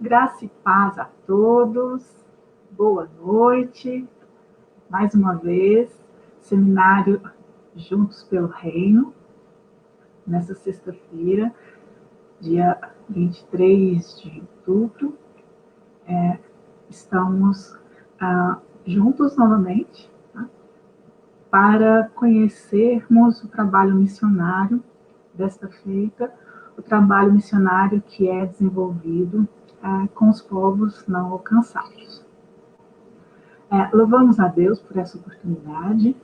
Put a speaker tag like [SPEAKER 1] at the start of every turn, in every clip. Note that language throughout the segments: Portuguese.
[SPEAKER 1] Graça e paz a todos, boa noite, mais uma vez, seminário Juntos pelo Reino, nessa sexta-feira, dia 23 de outubro, estamos juntos novamente, tá? Para conhecermos o trabalho missionário desta feita, o trabalho missionário que é desenvolvido com os povos não alcançados. Louvamos a Deus por essa oportunidade,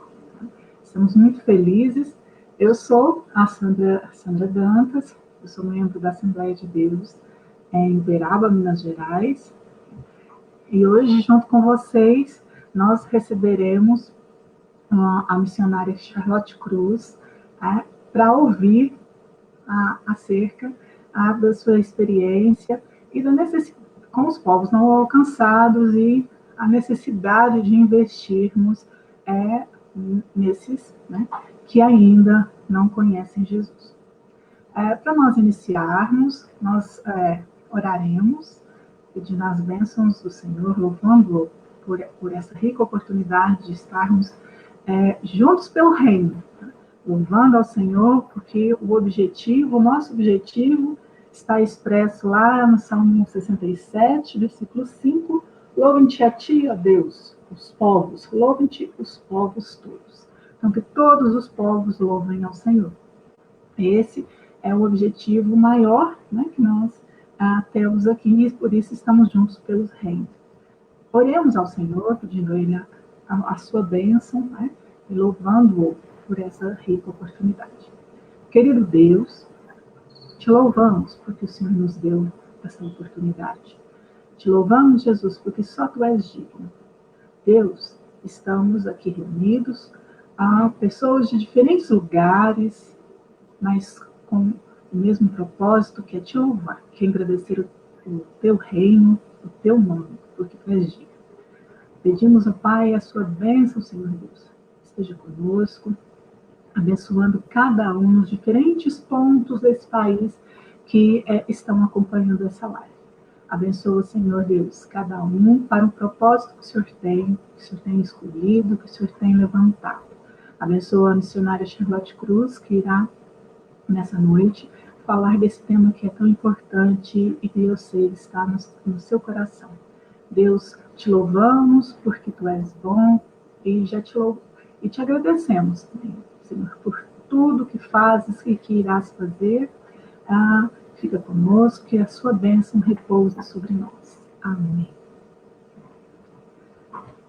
[SPEAKER 1] estamos muito felizes. Eu sou a Sandra Dantas, eu sou membro da Assembleia de Deus em Uberaba, Minas Gerais, e hoje, junto com vocês, nós receberemos a missionária Charlotte Cruz para ouvir acerca da sua experiência e da necessidade com os povos não alcançados e a necessidade de investirmos nesses que ainda não conhecem Jesus. Para nós iniciarmos, nós oraremos, pedindo as bênçãos do Senhor, louvando-o por essa rica oportunidade de estarmos juntos pelo reino, louvando ao Senhor, porque o nosso objetivo está expresso lá no Salmo 67, versículo 5, louvem-te a ti, ó Deus, os povos, louvem-te os povos todos. Então, que todos os povos louvem ao Senhor. Esse é o objetivo maior, que nós temos aqui, e por isso estamos juntos pelos reinos. Oremos ao Senhor, pedindo a Ele a sua bênção, e louvando-o por essa rica oportunidade. Querido Deus, te louvamos porque o Senhor nos deu essa oportunidade. Te louvamos, Jesus, porque só Tu és digno. Deus, estamos aqui reunidos, pessoas de diferentes lugares, mas com o mesmo propósito, que é te louvar, que é agradecer o Teu reino, o Teu nome, porque Tu és digno. Pedimos ao Pai a sua bênção, Senhor Deus. Esteja conosco, abençoando cada um nos diferentes pontos desse país que estão acompanhando essa live. Abençoa, Senhor Deus, cada um para um propósito que o Senhor tem escolhido, que o Senhor tem levantado. Abençoa a missionária Charlotte Cruz, que irá, nessa noite, falar desse tema que é tão importante e que eu sei está no seu coração. Deus, te louvamos porque Tu és bom e te agradecemos, Senhor, por tudo que fazes e que irás fazer. Fica conosco, que a sua bênção repousa sobre nós. Amém.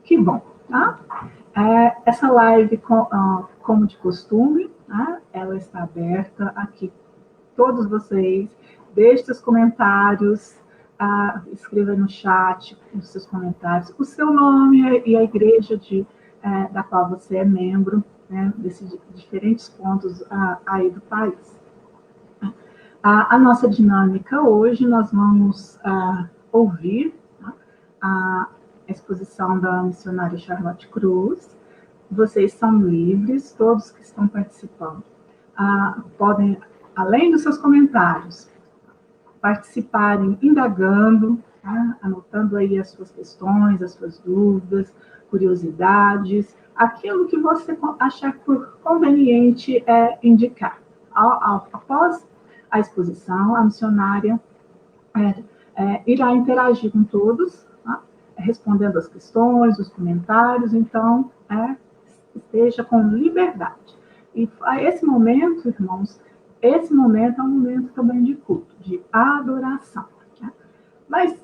[SPEAKER 1] Que bom, tá? Essa live, como de costume, ela está aberta aqui. Todos vocês, deixem seus comentários, escreva no chat os seus comentários, o seu nome e a igreja da qual você é membro, desses diferentes pontos aí do país. A nossa dinâmica hoje, nós vamos ouvir a exposição da missionária Charlotte Cruz. Vocês são livres, todos que estão participando podem, além dos seus comentários, participarem indagando, anotando aí as suas questões, as suas dúvidas, curiosidades, aquilo que você achar por conveniente indicar. Após a exposição, a missionária irá interagir com todos, respondendo as questões, os comentários, então esteja com liberdade. E esse momento, irmãos, esse momento é um momento também de culto, de adoração. Mas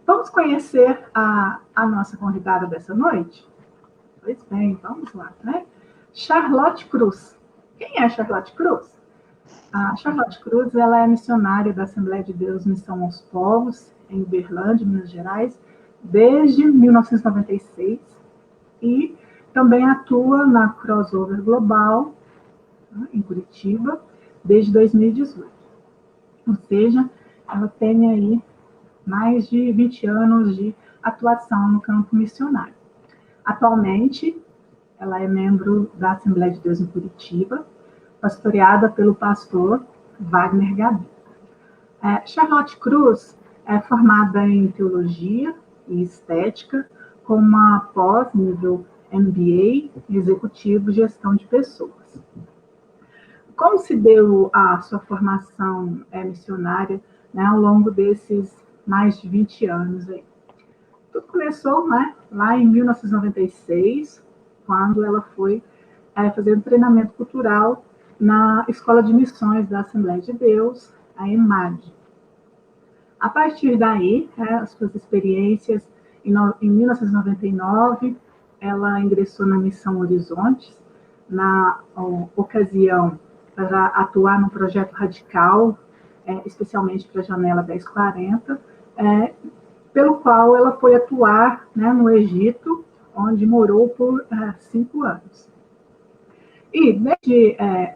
[SPEAKER 1] vamos conhecer a nossa convidada dessa noite? Pois bem, vamos lá, Charlotte Cruz. Quem é Charlotte Cruz? A Charlotte Cruz, ela é missionária da Assembleia de Deus Missão aos Povos, em Uberlândia, Minas Gerais, desde 1996, e também atua na Crossover Global, em Curitiba, desde 2018. Ou seja, ela tem aí mais de 20 anos de atuação no campo missionário. Atualmente, ela é membro da Assembleia de Deus em Curitiba, pastoreada pelo pastor Wagner Gabi. Charlotte Cruz, é formada em teologia e estética, com uma pós-nível MBA, executivo gestão de pessoas. Como se deu a sua formação missionária, né, ao longo desses mais de 20 anos aí? Tudo começou, né, lá em 1996, quando ela foi fazer um treinamento cultural na Escola de Missões da Assembleia de Deus, a EMAD. A partir daí, as suas experiências, em 1999, ela ingressou na Missão Horizontes, na ocasião para atuar num projeto radical, especialmente para a Janela 1040, pelo qual ela foi atuar, né, no Egito, onde morou por 5 anos. E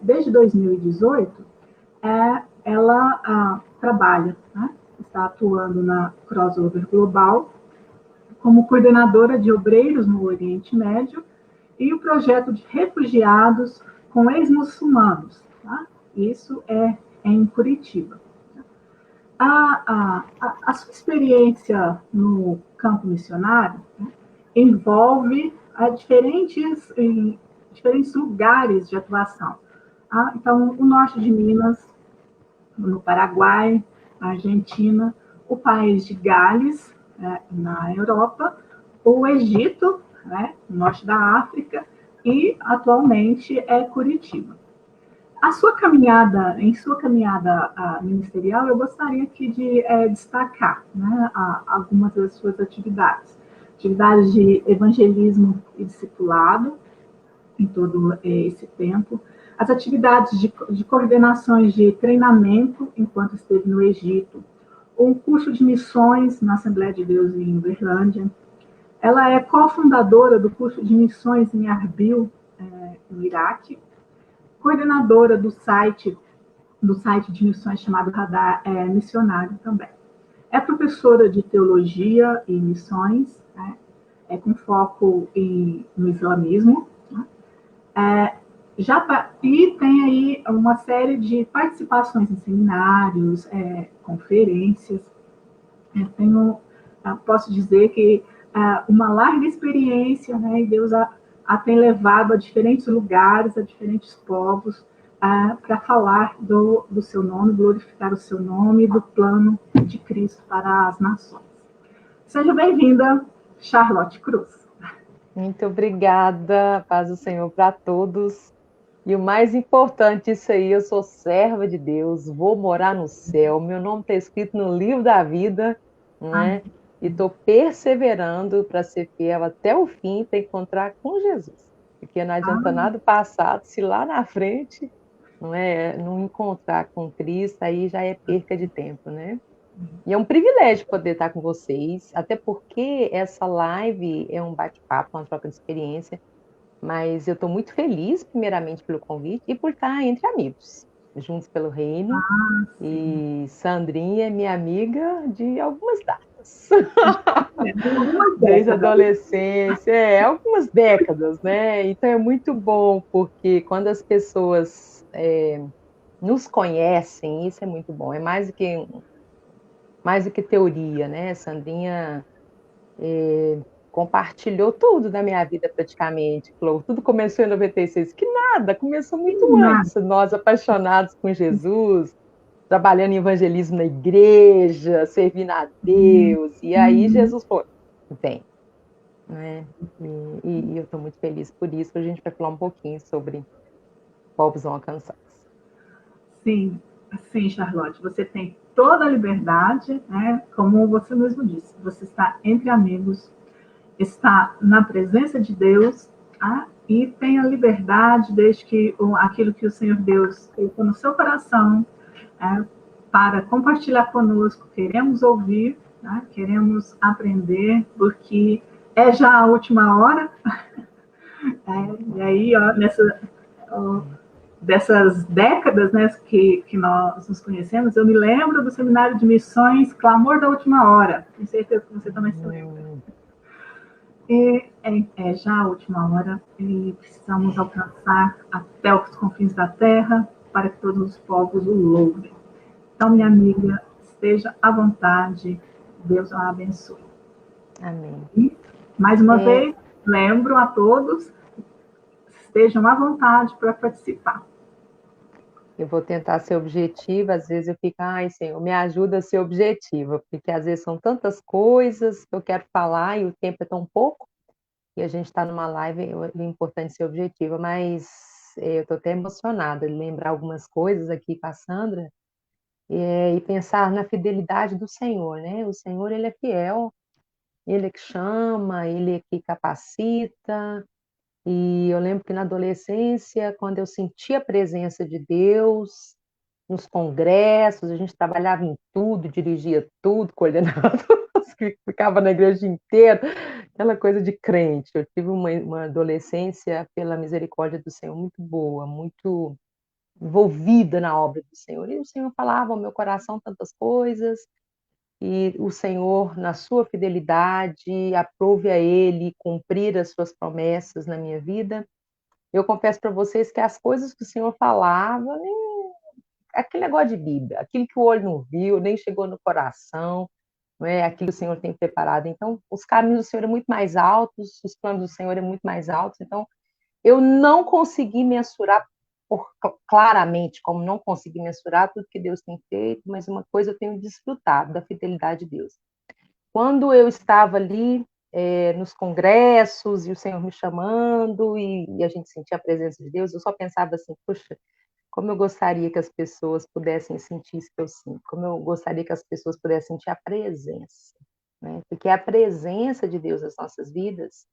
[SPEAKER 1] desde 2018, ela trabalha, né, está atuando na Crossover Global como coordenadora de obreiros no Oriente Médio e o projeto de refugiados com ex-muçulmanos. Tá? Isso é em Curitiba. A sua experiência no campo missionário, né, envolve diferentes lugares de atuação. Então, o norte de Minas, no Paraguai, na Argentina, o país de Gales, na Europa, o Egito, né, no norte da África, e atualmente é Curitiba. Em sua caminhada ministerial, eu gostaria aqui de destacar, né, algumas das suas atividades. Atividades de evangelismo e discipulado, em todo esse tempo. As atividades de coordenações de treinamento, enquanto esteve no Egito. Um curso de missões na Assembleia de Deus em Uberlândia. Ela é cofundadora do curso de missões em Arbil, no Iraque. Coordenadora do site de missões chamado Radar Missionário também. É professora de teologia e missões, com foco no islamismo. E tem aí uma série de participações em seminários, conferências. Posso dizer que uma larga experiência, né, e Deus a tem levado a diferentes lugares, a diferentes povos, para falar do seu nome, glorificar o seu nome e do plano de Cristo para as nações. Seja bem-vinda, Charlotte Cruz.
[SPEAKER 2] Muito obrigada, paz do Senhor para todos. E o mais importante disso aí, eu sou serva de Deus, vou morar no céu, meu nome está escrito no livro da vida, né? E estou perseverando para ser fiel até o fim, para encontrar com Jesus. Porque não adianta nada passado, se lá na frente não encontrar com Cristo, aí já é perca de tempo, né? E é um privilégio poder estar com vocês, até porque essa live é um bate-papo, uma troca de experiência, mas eu estou muito feliz, primeiramente, pelo convite e por estar entre amigos, juntos pelo reino. E Sandrinha é minha amiga de algumas datas. Desde a adolescência, algumas décadas, né? Então é muito bom, porque quando as pessoas nos conhecem, isso é muito bom. É mais do que teoria, né? Sandrinha compartilhou tudo da minha vida praticamente. Falou, tudo começou em 96. Que nada, começou muito antes. Nós apaixonados com Jesus, trabalhando em evangelismo na igreja, servindo a Deus. E aí Jesus falou, vem. Né? E eu estou muito feliz por isso. A gente vai falar um pouquinho sobre povos não alcançados.
[SPEAKER 1] Sim, sim, Charlotte, você tem toda a liberdade, né? Como você mesmo disse, você está entre amigos, está na presença de Deus, e tem a liberdade, desde que aquilo que o Senhor Deus colocou no seu coração, para compartilhar conosco, queremos ouvir, queremos aprender, porque é já a última hora, e aí, dessas décadas, né, que nós nos conhecemos, eu me lembro do seminário de missões Clamor da Última Hora. Tenho certeza que você também se lembra. E é já a última hora e precisamos alcançar até os confins da terra para que todos os povos o louvem. Então, minha amiga, esteja à vontade. Deus a abençoe.
[SPEAKER 2] Amém.
[SPEAKER 1] E, mais uma vez, lembro a todos, estejam à vontade para participar.
[SPEAKER 2] Eu vou tentar ser objetiva, às vezes eu fico, ai, Senhor, me ajuda a ser objetiva, porque às vezes são tantas coisas que eu quero falar e o tempo é tão pouco, e a gente está numa live, é importante ser objetiva, mas eu estou até emocionada de lembrar algumas coisas aqui com a Sandra, e pensar na fidelidade do Senhor, né? O Senhor, Ele é fiel, Ele é que chama, Ele é que capacita, e eu lembro que na adolescência, quando eu senti a presença de Deus, nos congressos, a gente trabalhava em tudo, dirigia tudo, coordenava, ficava na igreja inteira, aquela coisa de crente. Eu tive uma adolescência, pela misericórdia do Senhor, muito boa, muito envolvida na obra do Senhor. E o Senhor falava ao meu coração tantas coisas, e o Senhor, na sua fidelidade, aprove a Ele cumprir as suas promessas na minha vida. Eu confesso para vocês que as coisas que o Senhor falava, nem aquele negócio de Bíblia, aquilo que o olho não viu, nem chegou no coração, não é aquilo que o Senhor tem preparado. Então, os caminhos do Senhor é muito mais altos, os planos do Senhor é muito mais altos. Então, eu não consegui mensurar claramente, como não consegui mensurar tudo que Deus tem feito, mas uma coisa eu tenho desfrutado da fidelidade de Deus. Quando eu estava ali nos congressos e o Senhor me chamando e a gente sentia a presença de Deus, eu só pensava assim, puxa, como eu gostaria que as pessoas pudessem sentir isso que eu sinto, como eu gostaria que as pessoas pudessem sentir a presença, né? Porque a presença de Deus nas nossas vidas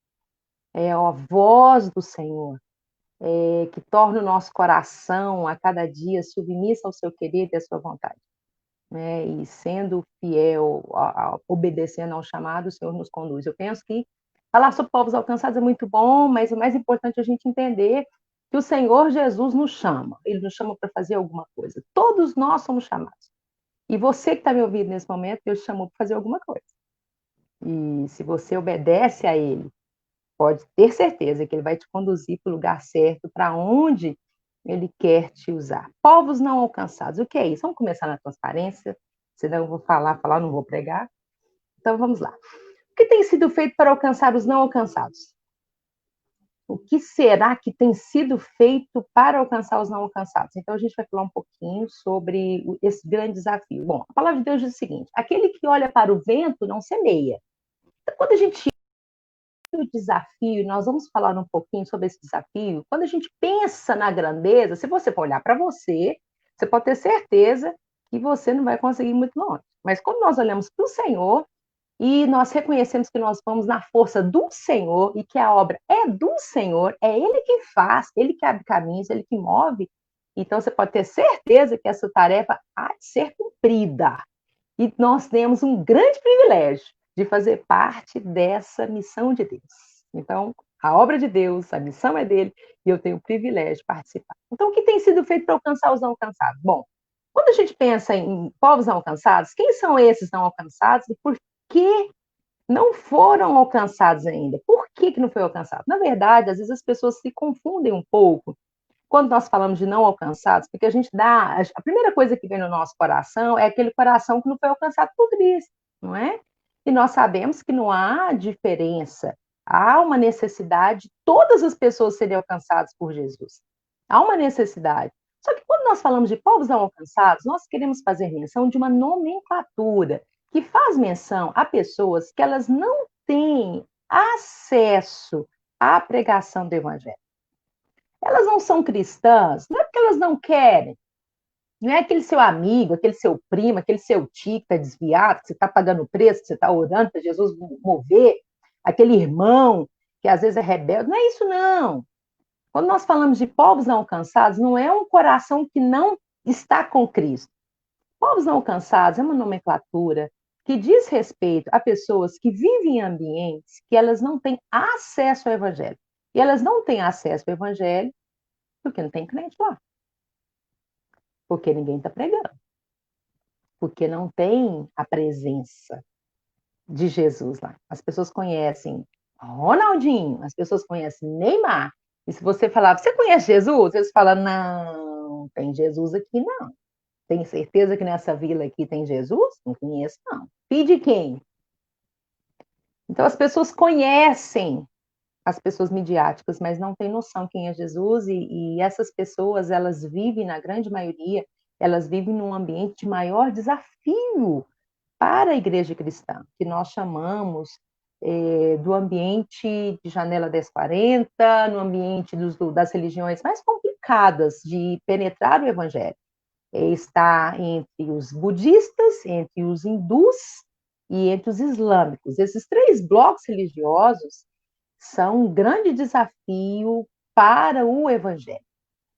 [SPEAKER 2] é a voz do Senhor, que torna o nosso coração a cada dia submisso ao seu querer e à sua vontade, né? E sendo fiel, obedecendo ao chamado, o Senhor nos conduz. Eu penso que falar sobre povos alcançados é muito bom, mas o mais importante é a gente entender que o Senhor Jesus nos chama. Ele nos chama para fazer alguma coisa. Todos nós somos chamados. E você que está me ouvindo nesse momento, Deus te chamou para fazer alguma coisa. E se você obedece a Ele, pode ter certeza que Ele vai te conduzir para o lugar certo, para onde Ele quer te usar. Povos não alcançados. O que é isso? Vamos começar na transparência, senão eu vou falar, não vou pregar. Então vamos lá. O que tem sido feito para alcançar os não alcançados? O que será que tem sido feito para alcançar os não alcançados? Então, a gente vai falar um pouquinho sobre esse grande desafio. Bom, a palavra de Deus diz o seguinte: aquele que olha para o vento não semeia. Então, quando a gente o desafio, nós vamos falar um pouquinho sobre esse desafio. Quando a gente pensa na grandeza, se você for olhar para você, você pode ter certeza que você não vai conseguir ir muito longe. Mas quando nós olhamos para o Senhor, e nós reconhecemos que nós vamos na força do Senhor e que a obra é do Senhor, é Ele que faz, Ele que abre caminhos, Ele que move. Então você pode ter certeza que essa tarefa há de ser cumprida. E nós temos um grande privilégio de fazer parte dessa missão de Deus. Então, a obra de Deus, a missão é dele, e eu tenho o privilégio de participar. Então, o que tem sido feito para alcançar os não alcançados? Bom, quando a gente pensa em povos não alcançados, quem são esses não alcançados e por que não foram alcançados ainda? Por que não foi alcançado? Na verdade, às vezes as pessoas se confundem um pouco quando nós falamos de não alcançados, porque a gente dá. A primeira coisa que vem no nosso coração é aquele coração que não foi alcançado por Cristo, não é? E nós sabemos que não há diferença. Há uma necessidade, todas as pessoas serem alcançadas por Jesus. Há uma necessidade. Só que quando nós falamos de povos não alcançados, nós queremos fazer menção de uma nomenclatura que faz menção a pessoas que elas não têm acesso à pregação do Evangelho. Elas não são cristãs, não é porque elas não querem. Não é aquele seu amigo, aquele seu primo, aquele seu tio que está desviado, que você está pagando preço, que você está orando para Jesus mover, aquele irmão que às vezes é rebelde. Não é isso, não. Quando nós falamos de povos não alcançados, não é um coração que não está com Cristo. Povos não alcançados é uma nomenclatura que diz respeito a pessoas que vivem em ambientes que elas não têm acesso ao Evangelho. E elas não têm acesso ao Evangelho porque não tem crente lá. Porque ninguém está pregando. Porque não tem a presença de Jesus lá. As pessoas conhecem Ronaldinho, as pessoas conhecem Neymar. E se você falar, você conhece Jesus? Eles falam, não, tem Jesus aqui não. Tem certeza que nessa vila aqui tem Jesus? Não conheço, não. Filho de quem? Então, as pessoas conhecem as pessoas midiáticas, mas não têm noção quem é Jesus, e essas pessoas, elas vivem, na grande maioria, elas vivem num ambiente de maior desafio para a igreja cristã, que nós chamamos do ambiente de janela 1040, no ambiente das religiões mais complicadas de penetrar o evangelho. Está entre os budistas, entre os hindus e entre os islâmicos. Esses três blocos religiosos são um grande desafio para o evangelho.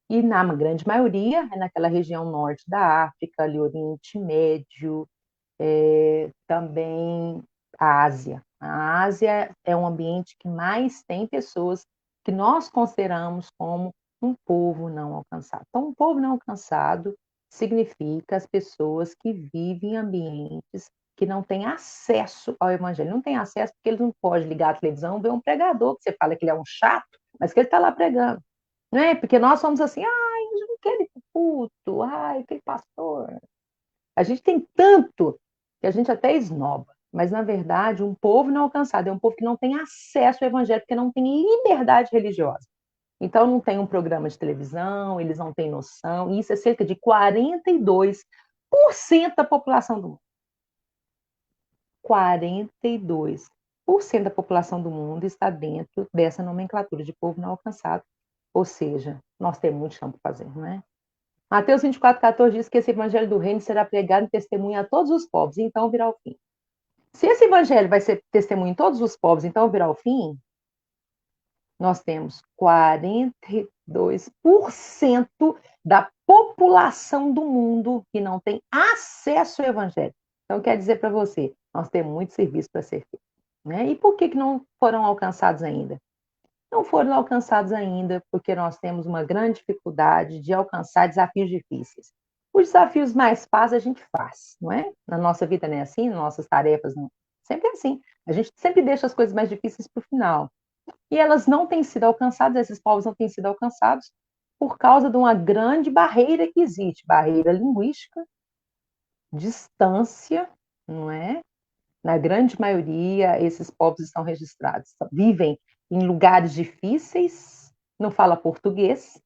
[SPEAKER 2] E na grande maioria é naquela região norte da África, ali Oriente Médio, também a Ásia. A Ásia é um ambiente que mais tem pessoas que nós consideramos como um povo não alcançado. Então, um povo não alcançado significa as pessoas que vivem em ambientes que não têm acesso ao evangelho. Não têm acesso porque eles não podem ligar a televisão e ver um pregador, que você fala que ele é um chato, mas que ele está lá pregando. Não é? Porque nós somos assim, ai, eu não quero ir para o culto, ai, aquele pastor. A gente tem tanto que a gente até esnoba, mas na verdade um povo não alcançado é um povo que não tem acesso ao evangelho, porque não tem liberdade religiosa. Então não tem um programa de televisão, eles não têm noção, e isso é cerca de 42% da população do mundo. 42% da população do mundo está dentro dessa nomenclatura de povo não alcançado. Ou seja, nós temos muito chão para fazer, não é? Mateus 24,14 diz que esse evangelho do reino será pregado em testemunho a todos os povos, e então virá o fim. Se esse evangelho vai ser testemunho em todos os povos, então virá o fim, nós temos 42% da população do mundo que não tem acesso ao evangelho. Então, quer dizer para você, nós temos muito serviço para ser feito. Né? E por que não foram alcançados ainda? Não foram alcançados ainda porque nós temos uma grande dificuldade de alcançar desafios difíceis. Os desafios mais fáceis a gente faz, não é? Na nossa vida não é assim, nas nossas tarefas não. Sempre é assim. A gente sempre deixa as coisas mais difíceis para o final. E elas não têm sido alcançadas, esses povos não têm sido alcançados por causa de uma grande barreira que existe, barreira linguística, distância, não é? Na grande maioria, esses povos estão registrados, vivem em lugares difíceis, não fala português,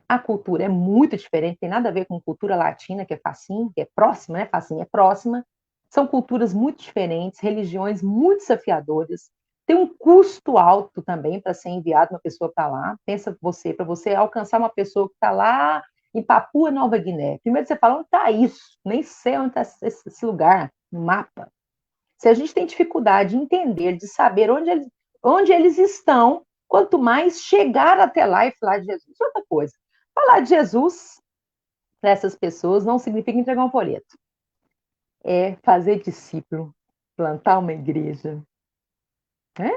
[SPEAKER 2] a cultura é muito diferente, tem nada a ver com cultura latina, que é facinho, que é próxima, né? Facinho é próxima. São culturas muito diferentes, religiões muito desafiadoras, tem um custo alto também para ser enviado uma pessoa para lá. Pensa você, para você alcançar uma pessoa que está lá em Papua Nova Guiné. Primeiro você fala, onde está isso? Nem sei onde está esse lugar, no mapa. Se a gente tem dificuldade de entender, de saber onde eles estão, quanto mais chegar até lá e falar de Jesus. Outra coisa, falar de Jesus para essas pessoas não significa entregar um folheto. É fazer discípulo, plantar uma igreja, né?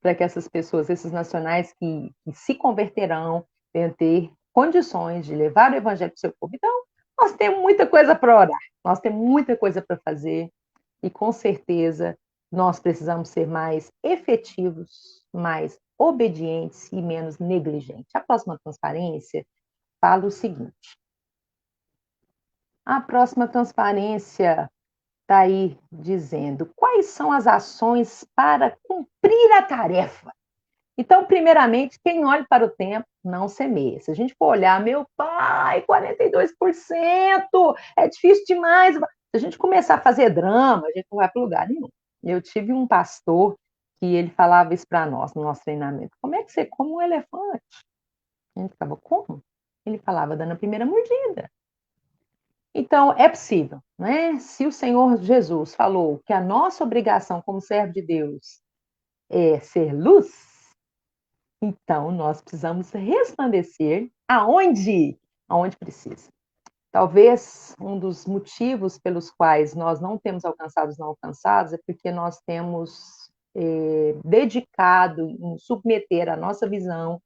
[SPEAKER 2] Para que essas pessoas, esses nacionais que se converterão, venham ter condições de levar o evangelho para o seu povo. Então, nós temos muita coisa para orar, nós temos muita coisa para fazer, e com certeza nós precisamos ser mais efetivos, mais obedientes e menos negligentes. A próxima transparência fala o seguinte: a próxima transparência está aí dizendo quais são as ações para cumprir a tarefa. Então, primeiramente, quem olha para o tempo não semeia. Se a gente for olhar, meu pai, 42%, é difícil demais. Se a gente começar a fazer drama, a gente não vai para lugar nenhum. Eu tive um pastor que ele falava isso para nós no nosso treinamento. Como é que você come um elefante? A gente ficava, como? Ele falava, dando a primeira mordida. Então, é possível, né? Se o Senhor Jesus falou que a nossa obrigação como servo de Deus é ser luz, então nós precisamos resplandecer aonde? Aonde precisa. Talvez um dos motivos pelos quais nós não temos alcançado os não alcançados é porque nós temos dedicado em submeter a nossa visão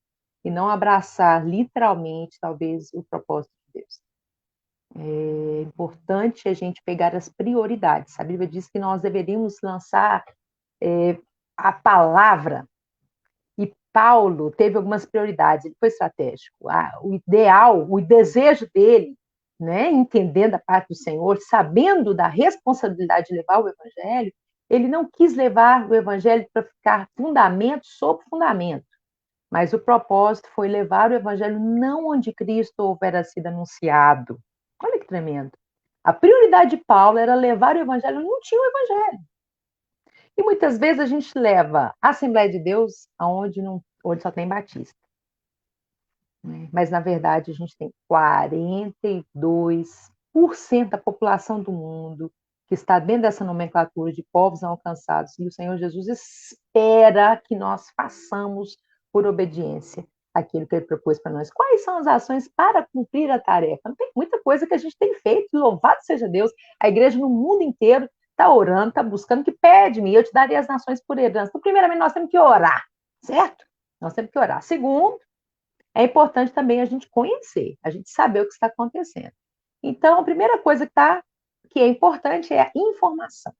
[SPEAKER 2] e não abraçar literalmente, talvez, o propósito de Deus. É importante a gente pegar as prioridades. A Bíblia diz que nós deveríamos lançar a palavra, e Paulo teve algumas prioridades, ele foi estratégico. O ideal, o desejo dele né, entendendo a parte do Senhor, sabendo da responsabilidade de levar o evangelho, ele não quis levar o evangelho para ficar fundamento sobre fundamento, mas o propósito foi levar o evangelho não onde Cristo houvera sido anunciado. Olha que tremendo. A prioridade de Paulo era levar o evangelho, não tinha o evangelho. E muitas vezes a gente leva a Assembleia de Deus aonde não, onde só tem batista. Mas, na verdade, a gente tem 42% da população do mundo que está dentro dessa nomenclatura de povos não alcançados. E o Senhor Jesus espera que nós façamos por obediência aquilo que Ele propôs para nós. Quais são as ações para cumprir a tarefa? Não tem muita coisa que a gente tem feito, louvado seja Deus. A igreja no mundo inteiro está orando, está buscando, que pede-me, e eu te darei as nações por herança. Então, primeiramente, nós temos que orar, certo? Nós temos que orar. Segundo, é importante também a gente conhecer, a gente saber o que está acontecendo. Então, a primeira coisa que é importante é a informação.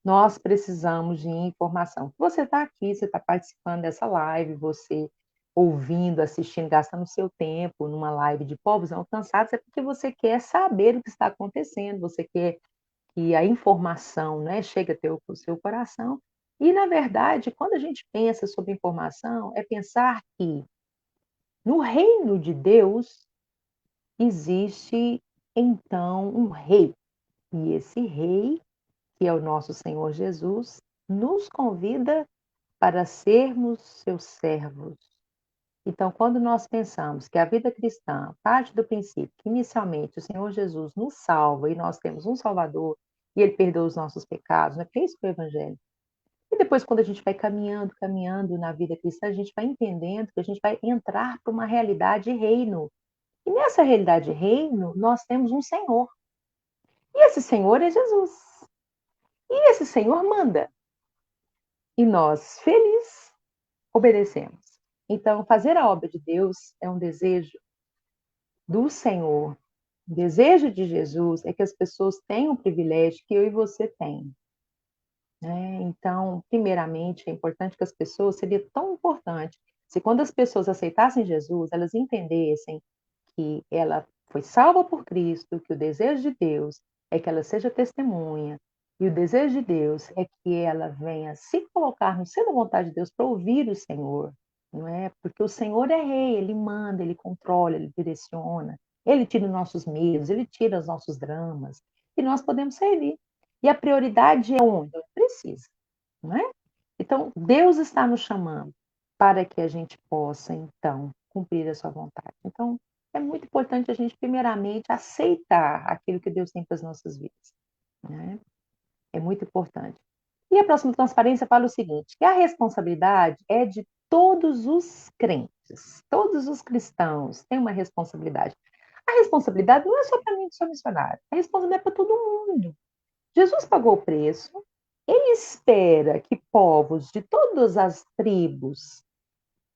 [SPEAKER 2] Nós precisamos de informação. Você está aqui, você está participando dessa live, você ouvindo, assistindo, gastando seu tempo numa live de povos não alcançados, é porque você quer saber o que está acontecendo, você quer que a informação, né, chegue até o seu coração. E, na verdade, quando a gente pensa sobre informação, é pensar que no reino de Deus existe, então, um rei. E esse rei, que é o nosso Senhor Jesus, nos convida para sermos seus servos. Então, quando nós pensamos que a vida cristã parte do princípio que, inicialmente, o Senhor Jesus nos salva e nós temos um Salvador e Ele perdoa os nossos pecados, né? Porque é isso que é o Evangelho. E depois, quando a gente vai caminhando, caminhando na vida cristã, a gente vai entendendo que a gente vai entrar para uma realidade de reino. E nessa realidade de reino, nós temos um Senhor. E esse Senhor é Jesus. E esse Senhor manda. E nós, felizes, obedecemos. Então, fazer a obra de Deus é um desejo do Senhor. O desejo de Jesus é que as pessoas tenham o privilégio que eu e você tem. Então, primeiramente, é importante que as pessoas, seria tão importante se quando as pessoas aceitassem Jesus, elas entendessem que ela foi salva por Cristo, que o desejo de Deus é que ela seja testemunha, e o desejo de Deus é que ela venha se colocar no centro da vontade de Deus para ouvir o Senhor, não é? Porque o Senhor é rei, ele manda, ele controla, ele direciona, ele tira os nossos medos, ele tira os nossos dramas, e nós podemos servir. E a prioridade é onde? Onde precisa, não é? Então, Deus está nos chamando para que a gente possa, então, cumprir a sua vontade. Então, é muito importante a gente, primeiramente, aceitar aquilo que Deus tem para as nossas vidas, né? É muito importante. E a próxima transparência fala o seguinte, que a responsabilidade é de todos os crentes, todos os cristãos têm uma responsabilidade. A responsabilidade não é só para mim que sou missionário, a responsabilidade é para todo mundo. Jesus pagou o preço, ele espera que povos de todas as tribos,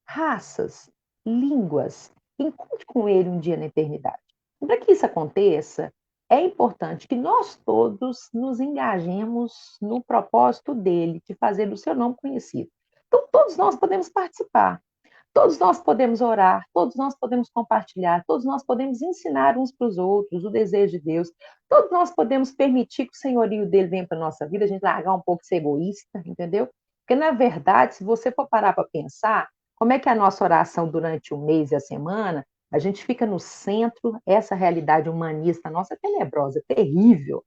[SPEAKER 2] raças, línguas, encontrem com ele um dia na eternidade. Para que isso aconteça, é importante que nós todos nos engajemos no propósito dele, de fazer o seu nome conhecido. Então, todos nós podemos participar. Todos nós podemos orar, todos nós podemos compartilhar, todos nós podemos ensinar uns para os outros o desejo de Deus, todos nós podemos permitir que o senhorio dele venha para a nossa vida, a gente largar um pouco de ser egoísta, entendeu? Porque, na verdade, se você for parar para pensar, como é que é a nossa oração durante o mês e a semana, a gente fica no centro, essa realidade humanista nossa é tenebrosa, é terrível,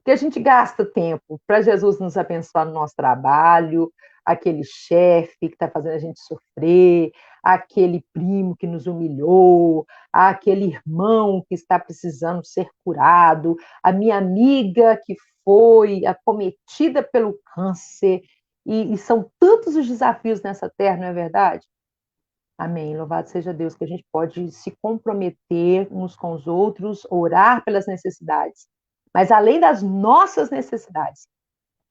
[SPEAKER 2] que a gente gasta tempo para Jesus nos abençoar no nosso trabalho, aquele chefe que está fazendo a gente sofrer, aquele primo que nos humilhou, aquele irmão que está precisando ser curado, a minha amiga que foi acometida pelo câncer, e são tantos os desafios nessa terra, não é verdade? Amém. Louvado seja Deus que a gente pode se comprometer uns com os outros, orar pelas necessidades. Mas além das nossas necessidades,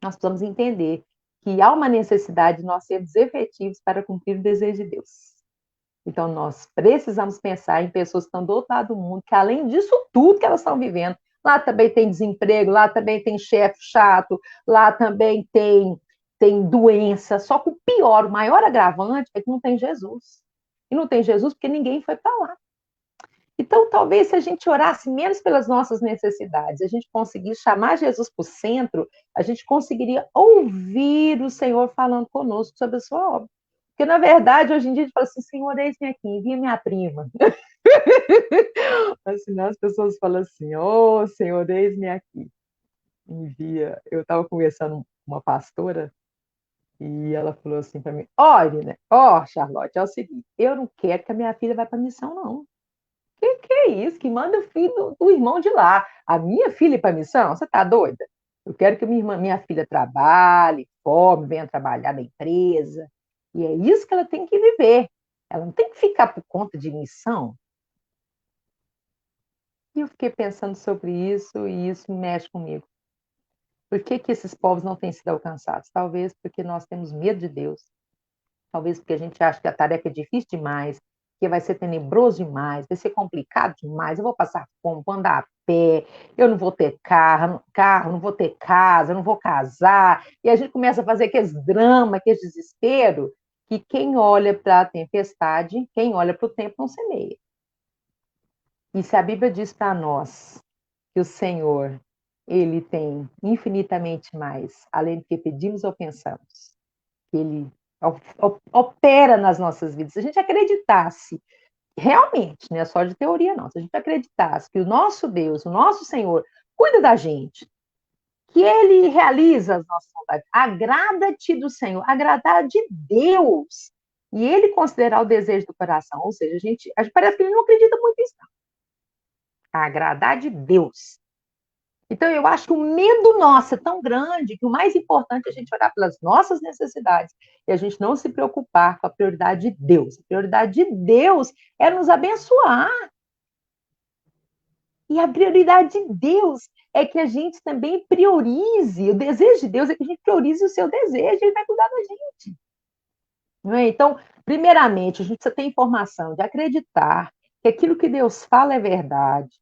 [SPEAKER 2] nós precisamos entender que há uma necessidade de nós sermos efetivos para cumprir o desejo de Deus. Então, nós precisamos pensar em pessoas que estão do outro lado do mundo, que além disso tudo que elas estão vivendo, lá também tem desemprego, lá também tem chefe chato, lá também tem doença, só que o pior, o maior agravante é que não tem Jesus. E não tem Jesus porque ninguém foi para lá. Então, talvez se a gente orasse menos pelas nossas necessidades, a gente conseguisse chamar Jesus para o centro, a gente conseguiria ouvir o Senhor falando conosco sobre a sua obra. Porque, na verdade, hoje em dia a gente fala assim, Senhor, eis-me aqui, envia minha prima. Assim, as pessoas falam assim, ô, Senhor, eis-me aqui, envia. Eu estava conversando com uma pastora e ela falou assim para mim, olha, né? Ó, Charlotte, é o seguinte, eu não quero que a minha filha vá para a missão, não. Que é isso? Que manda o filho do irmão de lá. A minha filha ir para a missão? Você está doida? Eu quero que minha filha trabalhe, forme, venha trabalhar na empresa. E é isso que ela tem que viver. Ela não tem que ficar por conta de missão. E eu fiquei pensando sobre isso e isso mexe comigo. Por que que esses povos não têm sido alcançados? Talvez porque nós temos medo de Deus. Talvez porque a gente acha que a tarefa é difícil demais, que vai ser tenebroso demais, vai ser complicado demais, eu vou passar fome, vou andar a pé, eu não vou ter carro, não vou ter casa, eu não vou casar. E a gente começa a fazer aqueles dramas, aquele desespero, que quem olha para a tempestade, quem olha para o tempo não semeia. E se a Bíblia diz para nós que o Senhor, ele tem infinitamente mais, além do que pedimos ou pensamos, que ele opera nas nossas vidas. Se a gente acreditasse, realmente, não é só de teoria, não, se a gente acreditasse que o nosso Deus, o nosso Senhor, cuida da gente, que ele realiza as nossas vontades, agrada-te do Senhor, agradar de Deus, e ele considerar o desejo do coração, ou seja, a gente parece que ele não acredita muito nisso, não. Agradar de Deus. Então, eu acho que o medo nosso é tão grande que o mais importante é a gente orar pelas nossas necessidades e a gente não se preocupar com a prioridade de Deus. A prioridade de Deus é nos abençoar. E a prioridade de Deus é que a gente também priorize. O desejo de Deus é que a gente priorize o seu desejo, ele vai cuidar da gente. Não é? Então, primeiramente, a gente precisa ter informação de acreditar que aquilo que Deus fala é verdade.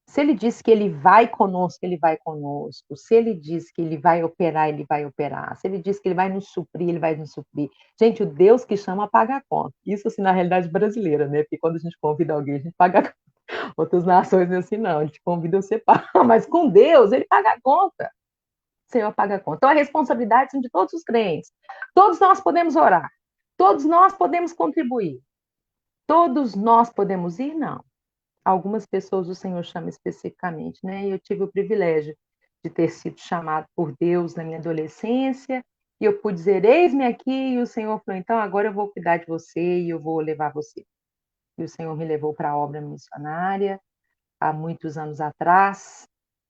[SPEAKER 2] Se ele diz que ele vai conosco, ele vai conosco. Se ele diz que ele vai operar, ele vai operar. Se ele diz que ele vai nos suprir, ele vai nos suprir. Gente, o Deus que chama paga a conta. Isso, assim, na realidade brasileira, né? Porque quando a gente convida alguém, a gente paga a conta. Outras nações, assim, não. A gente convida, você paga. Mas com Deus, ele paga a conta. O Senhor paga a conta. Então, a responsabilidade é de todos os crentes. Todos nós podemos orar. Todos nós podemos contribuir. Todos nós podemos ir? Não. Algumas pessoas o Senhor chama especificamente, né? E eu tive o privilégio de ter sido chamado por Deus na minha adolescência, e eu pude dizer, eis-me aqui, e o Senhor falou, então agora eu vou cuidar de você e eu vou levar você. E o Senhor me levou para a obra missionária, há muitos anos atrás,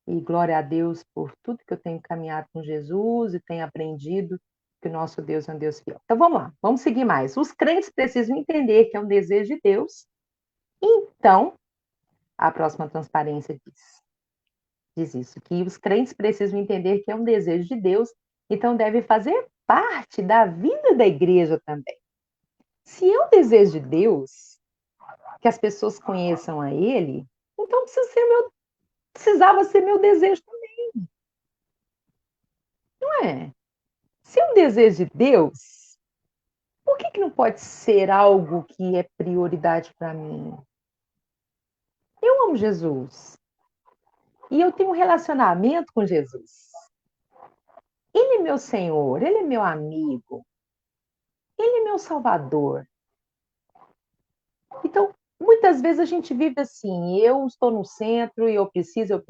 [SPEAKER 2] e glória a Deus por tudo que eu tenho caminhado com Jesus e tenho aprendido que o nosso Deus é um Deus fiel. Então vamos lá, vamos seguir mais. Os crentes precisam entender que é um desejo de Deus, então a próxima transparência diz isso, que os crentes precisam entender que é um desejo de Deus, então deve fazer parte da vida da igreja também. Se é um desejo de Deus, que as pessoas conheçam a Ele, então precisava ser meu desejo também, não é? Se é um desejo de Deus, por que não pode ser algo que é prioridade para mim? Eu amo Jesus. E eu tenho um relacionamento com Jesus. Ele é meu Senhor, Ele é meu amigo, Ele é meu Salvador. Então, muitas vezes a gente vive assim, eu estou no centro e eu preciso,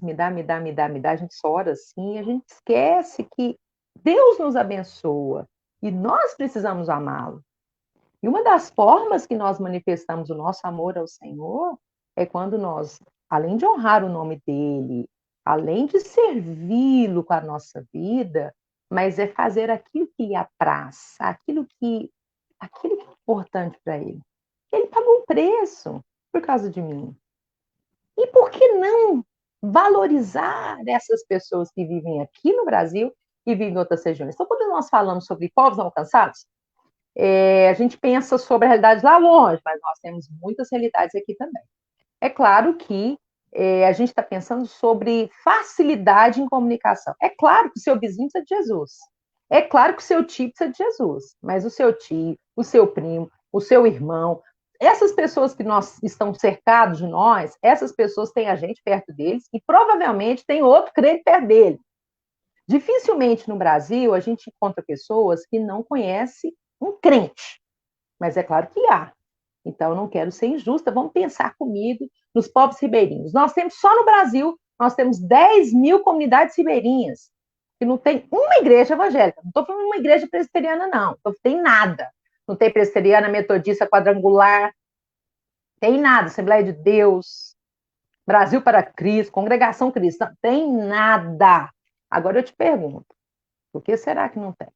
[SPEAKER 2] me dá, me dá, me dá, me dá. A gente só ora assim, a gente esquece que Deus nos abençoa e nós precisamos amá-lo. E uma das formas que nós manifestamos o nosso amor ao Senhor é quando nós, além de honrar o nome dele, além de servi-lo com a nossa vida, mas é fazer aquilo que lhe apraz, aquilo que é importante para ele. Ele pagou um preço por causa de mim. E por que não valorizar essas pessoas que vivem aqui no Brasil e vivem em outras regiões? Então, quando nós falamos sobre povos não alcançados, a gente pensa sobre a realidade lá longe, mas nós temos muitas realidades aqui também. É claro que a gente está pensando sobre facilidade em comunicação. É claro que o seu vizinho precisa de Jesus. É claro que o seu tio precisa de Jesus. Mas o seu tio, o seu primo, o seu irmão, essas pessoas que nós estão cercados de nós, essas pessoas têm a gente perto deles e provavelmente tem outro crente perto dele. Dificilmente no Brasil a gente encontra pessoas que não conhecem um crente, mas é claro que há. Então, eu não quero ser injusta, vamos pensar comigo nos povos ribeirinhos. Nós temos, só no Brasil, nós temos 10 mil comunidades ribeirinhas, que não tem uma igreja evangélica. Não estou falando de uma igreja presbiteriana, não. Não tem nada. Não tem presbiteriana, metodista, quadrangular, tem nada. Assembleia de Deus, Brasil para Cristo, Congregação Cristã, tem nada. Agora eu te pergunto, por que será que não tem?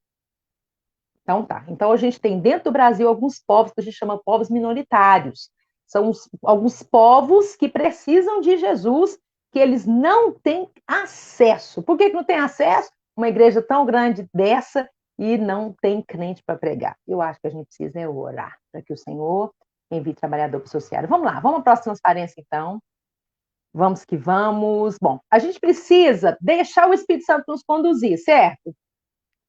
[SPEAKER 2] Então tá. Então a gente tem dentro do Brasil alguns povos que a gente chama povos minoritários. São alguns povos que precisam de Jesus, que eles não têm acesso. Por que não tem acesso? Uma igreja tão grande dessa e não tem crente para pregar. Eu acho que a gente precisa orar para que o Senhor envie trabalhador para o social. Vamos lá, vamos para a próxima transparência então. Vamos que vamos. Bom, a gente precisa deixar o Espírito Santo nos conduzir, certo?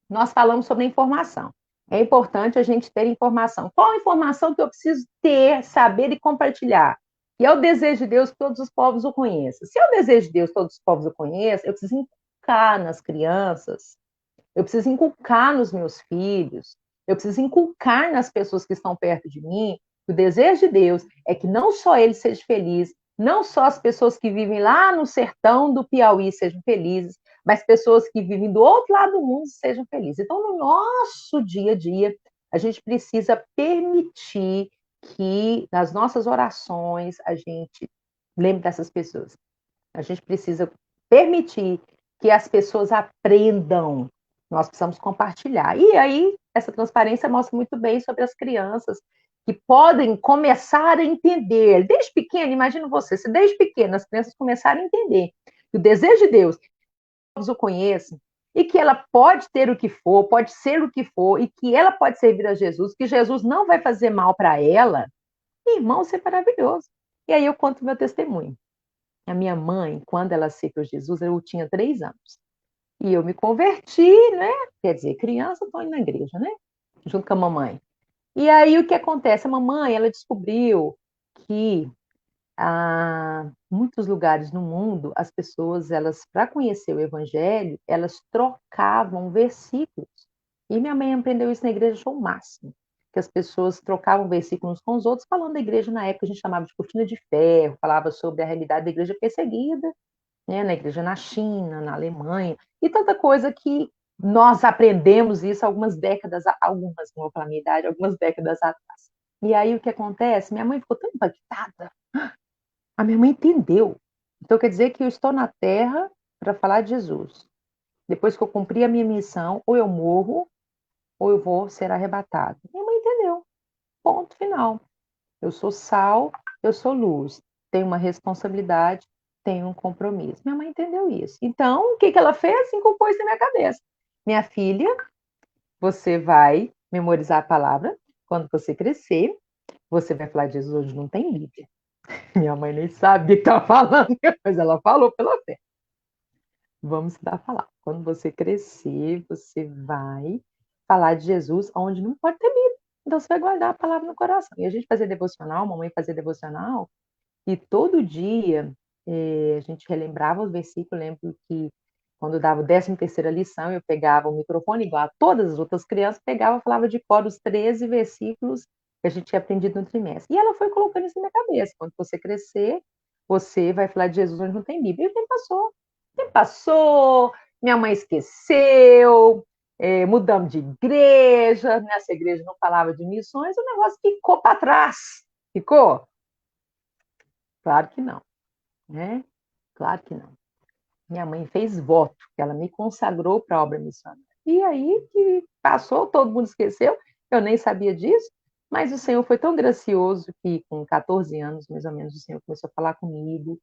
[SPEAKER 2] Nós falamos sobre a informação. É importante a gente ter informação. Qual a informação que eu preciso ter, saber e compartilhar? E é o desejo de Deus que todos os povos o conheçam. Se é o desejo de Deus que todos os povos o conheçam, eu preciso inculcar nas crianças, eu preciso inculcar nos meus filhos, eu preciso inculcar nas pessoas que estão perto de mim. O desejo de Deus é que não só ele seja feliz, não só as pessoas que vivem lá no sertão do Piauí sejam felizes, mas pessoas que vivem do outro lado do mundo sejam felizes. Então, no nosso dia a dia, a gente precisa permitir que nas nossas orações a gente lembre dessas pessoas. A gente precisa permitir que as pessoas aprendam. Nós precisamos compartilhar. E aí, essa transparência mostra muito bem sobre as crianças que podem começar a entender. Desde pequeno, imagina você, se desde pequeno as crianças começarem a entender que o desejo de Deus o conheçam, e que ela pode ter o que for, pode ser o que for, e que ela pode servir a Jesus, que Jesus não vai fazer mal para ela, irmão, isso é maravilhoso. E aí eu conto meu testemunho. A minha mãe, quando ela aceitou Jesus, eu tinha 3 anos. E eu me converti, né? Quer dizer, criança, estou indo na igreja, né? Junto com a mamãe. E aí o que acontece? A mamãe, ela descobriu que muitos lugares no mundo, as pessoas, elas, para conhecer o evangelho, elas trocavam versículos. E minha mãe aprendeu isso na igreja, achou o máximo. Que as pessoas trocavam versículos com os outros, falando da igreja, na época a gente chamava de cortina de ferro, falava sobre a realidade da igreja perseguida, né, na igreja na China, na Alemanha, e tanta coisa que nós aprendemos isso algumas décadas, algumas, não vou falar a minha idade, algumas décadas atrás. E aí o que acontece? Minha mãe ficou tão impactada. A minha mãe entendeu. Então, quer dizer que eu estou na Terra para falar de Jesus. Depois que eu cumprir a minha missão, ou eu morro, ou eu vou ser arrebatado. Minha mãe entendeu. Ponto final. Eu sou sal, eu sou luz. Tenho uma responsabilidade, tenho um compromisso. Minha mãe entendeu isso. Então, o que ela fez? Inculcou isso na minha cabeça. Minha filha, você vai memorizar a palavra. Quando você crescer, você vai falar de Jesus hoje não tem Bíblia. Minha mãe nem sabia o que estava falando, mas ela falou pela fé. Vamos estudar a palavra. Quando você crescer, você vai falar de Jesus onde não pode ter Bíblia. Então você vai guardar a palavra no coração. E a gente fazia devocional, mamãe fazia devocional, e todo dia a gente relembrava os versículos. Eu lembro que quando eu dava a 13ª lição, eu pegava o microfone, igual a todas as outras crianças, pegava e falava de cor os 13 versículos que a gente tinha aprendido no trimestre. E ela foi colocando isso na minha cabeça. Quando você crescer, você vai falar de Jesus onde não tem Bíblia. E o tempo passou. O tempo passou, minha mãe esqueceu, mudamos de igreja, nessa igreja não falava de missões, o negócio ficou para trás. Ficou? Claro que não, né? Claro que não. Minha mãe fez voto, que ela me consagrou para a obra missionária. E aí que passou, todo mundo esqueceu, eu nem sabia disso, mas o Senhor foi tão gracioso que com 14 anos, mais ou menos, o Senhor começou a falar comigo,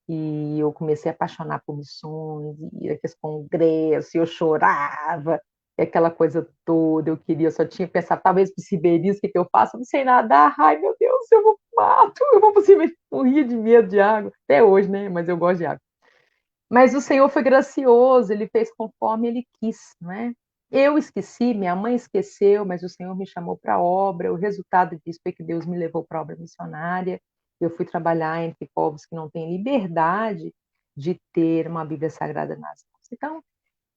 [SPEAKER 2] e eu comecei a apaixonar por missões, e aqueles congressos, e eu chorava, e aquela coisa toda, eu queria, eu só tinha pensado, talvez para o Siberias, o que eu faço? Eu não sei nadar, ai meu Deus, eu vou pro mato, eu vou para o Siberias, morria de medo de água, até hoje, né, mas eu gosto de água. Mas o Senhor foi gracioso, ele fez conforme ele quis, não é? Eu esqueci, minha mãe esqueceu, mas o Senhor me chamou para a obra. O resultado disso foi que Deus me levou para a obra missionária. Eu fui trabalhar entre povos que não têm liberdade de ter uma Bíblia Sagrada nas mãos. Então,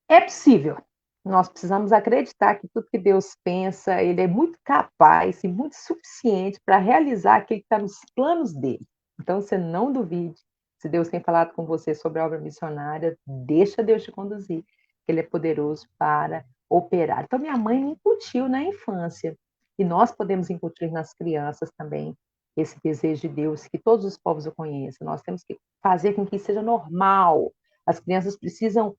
[SPEAKER 2] é possível. Nós precisamos acreditar que tudo que Deus pensa, Ele é muito capaz e muito suficiente para realizar aquilo que está nos planos dele. Então, você não duvide. Se Deus tem falado com você sobre a obra missionária, deixa Deus te conduzir. Ele é poderoso para operar. Então, minha mãe me incutiu na infância. E nós podemos incutir nas crianças também esse desejo de Deus, que todos os povos o conheçam. Nós temos que fazer com que isso seja normal. As crianças precisam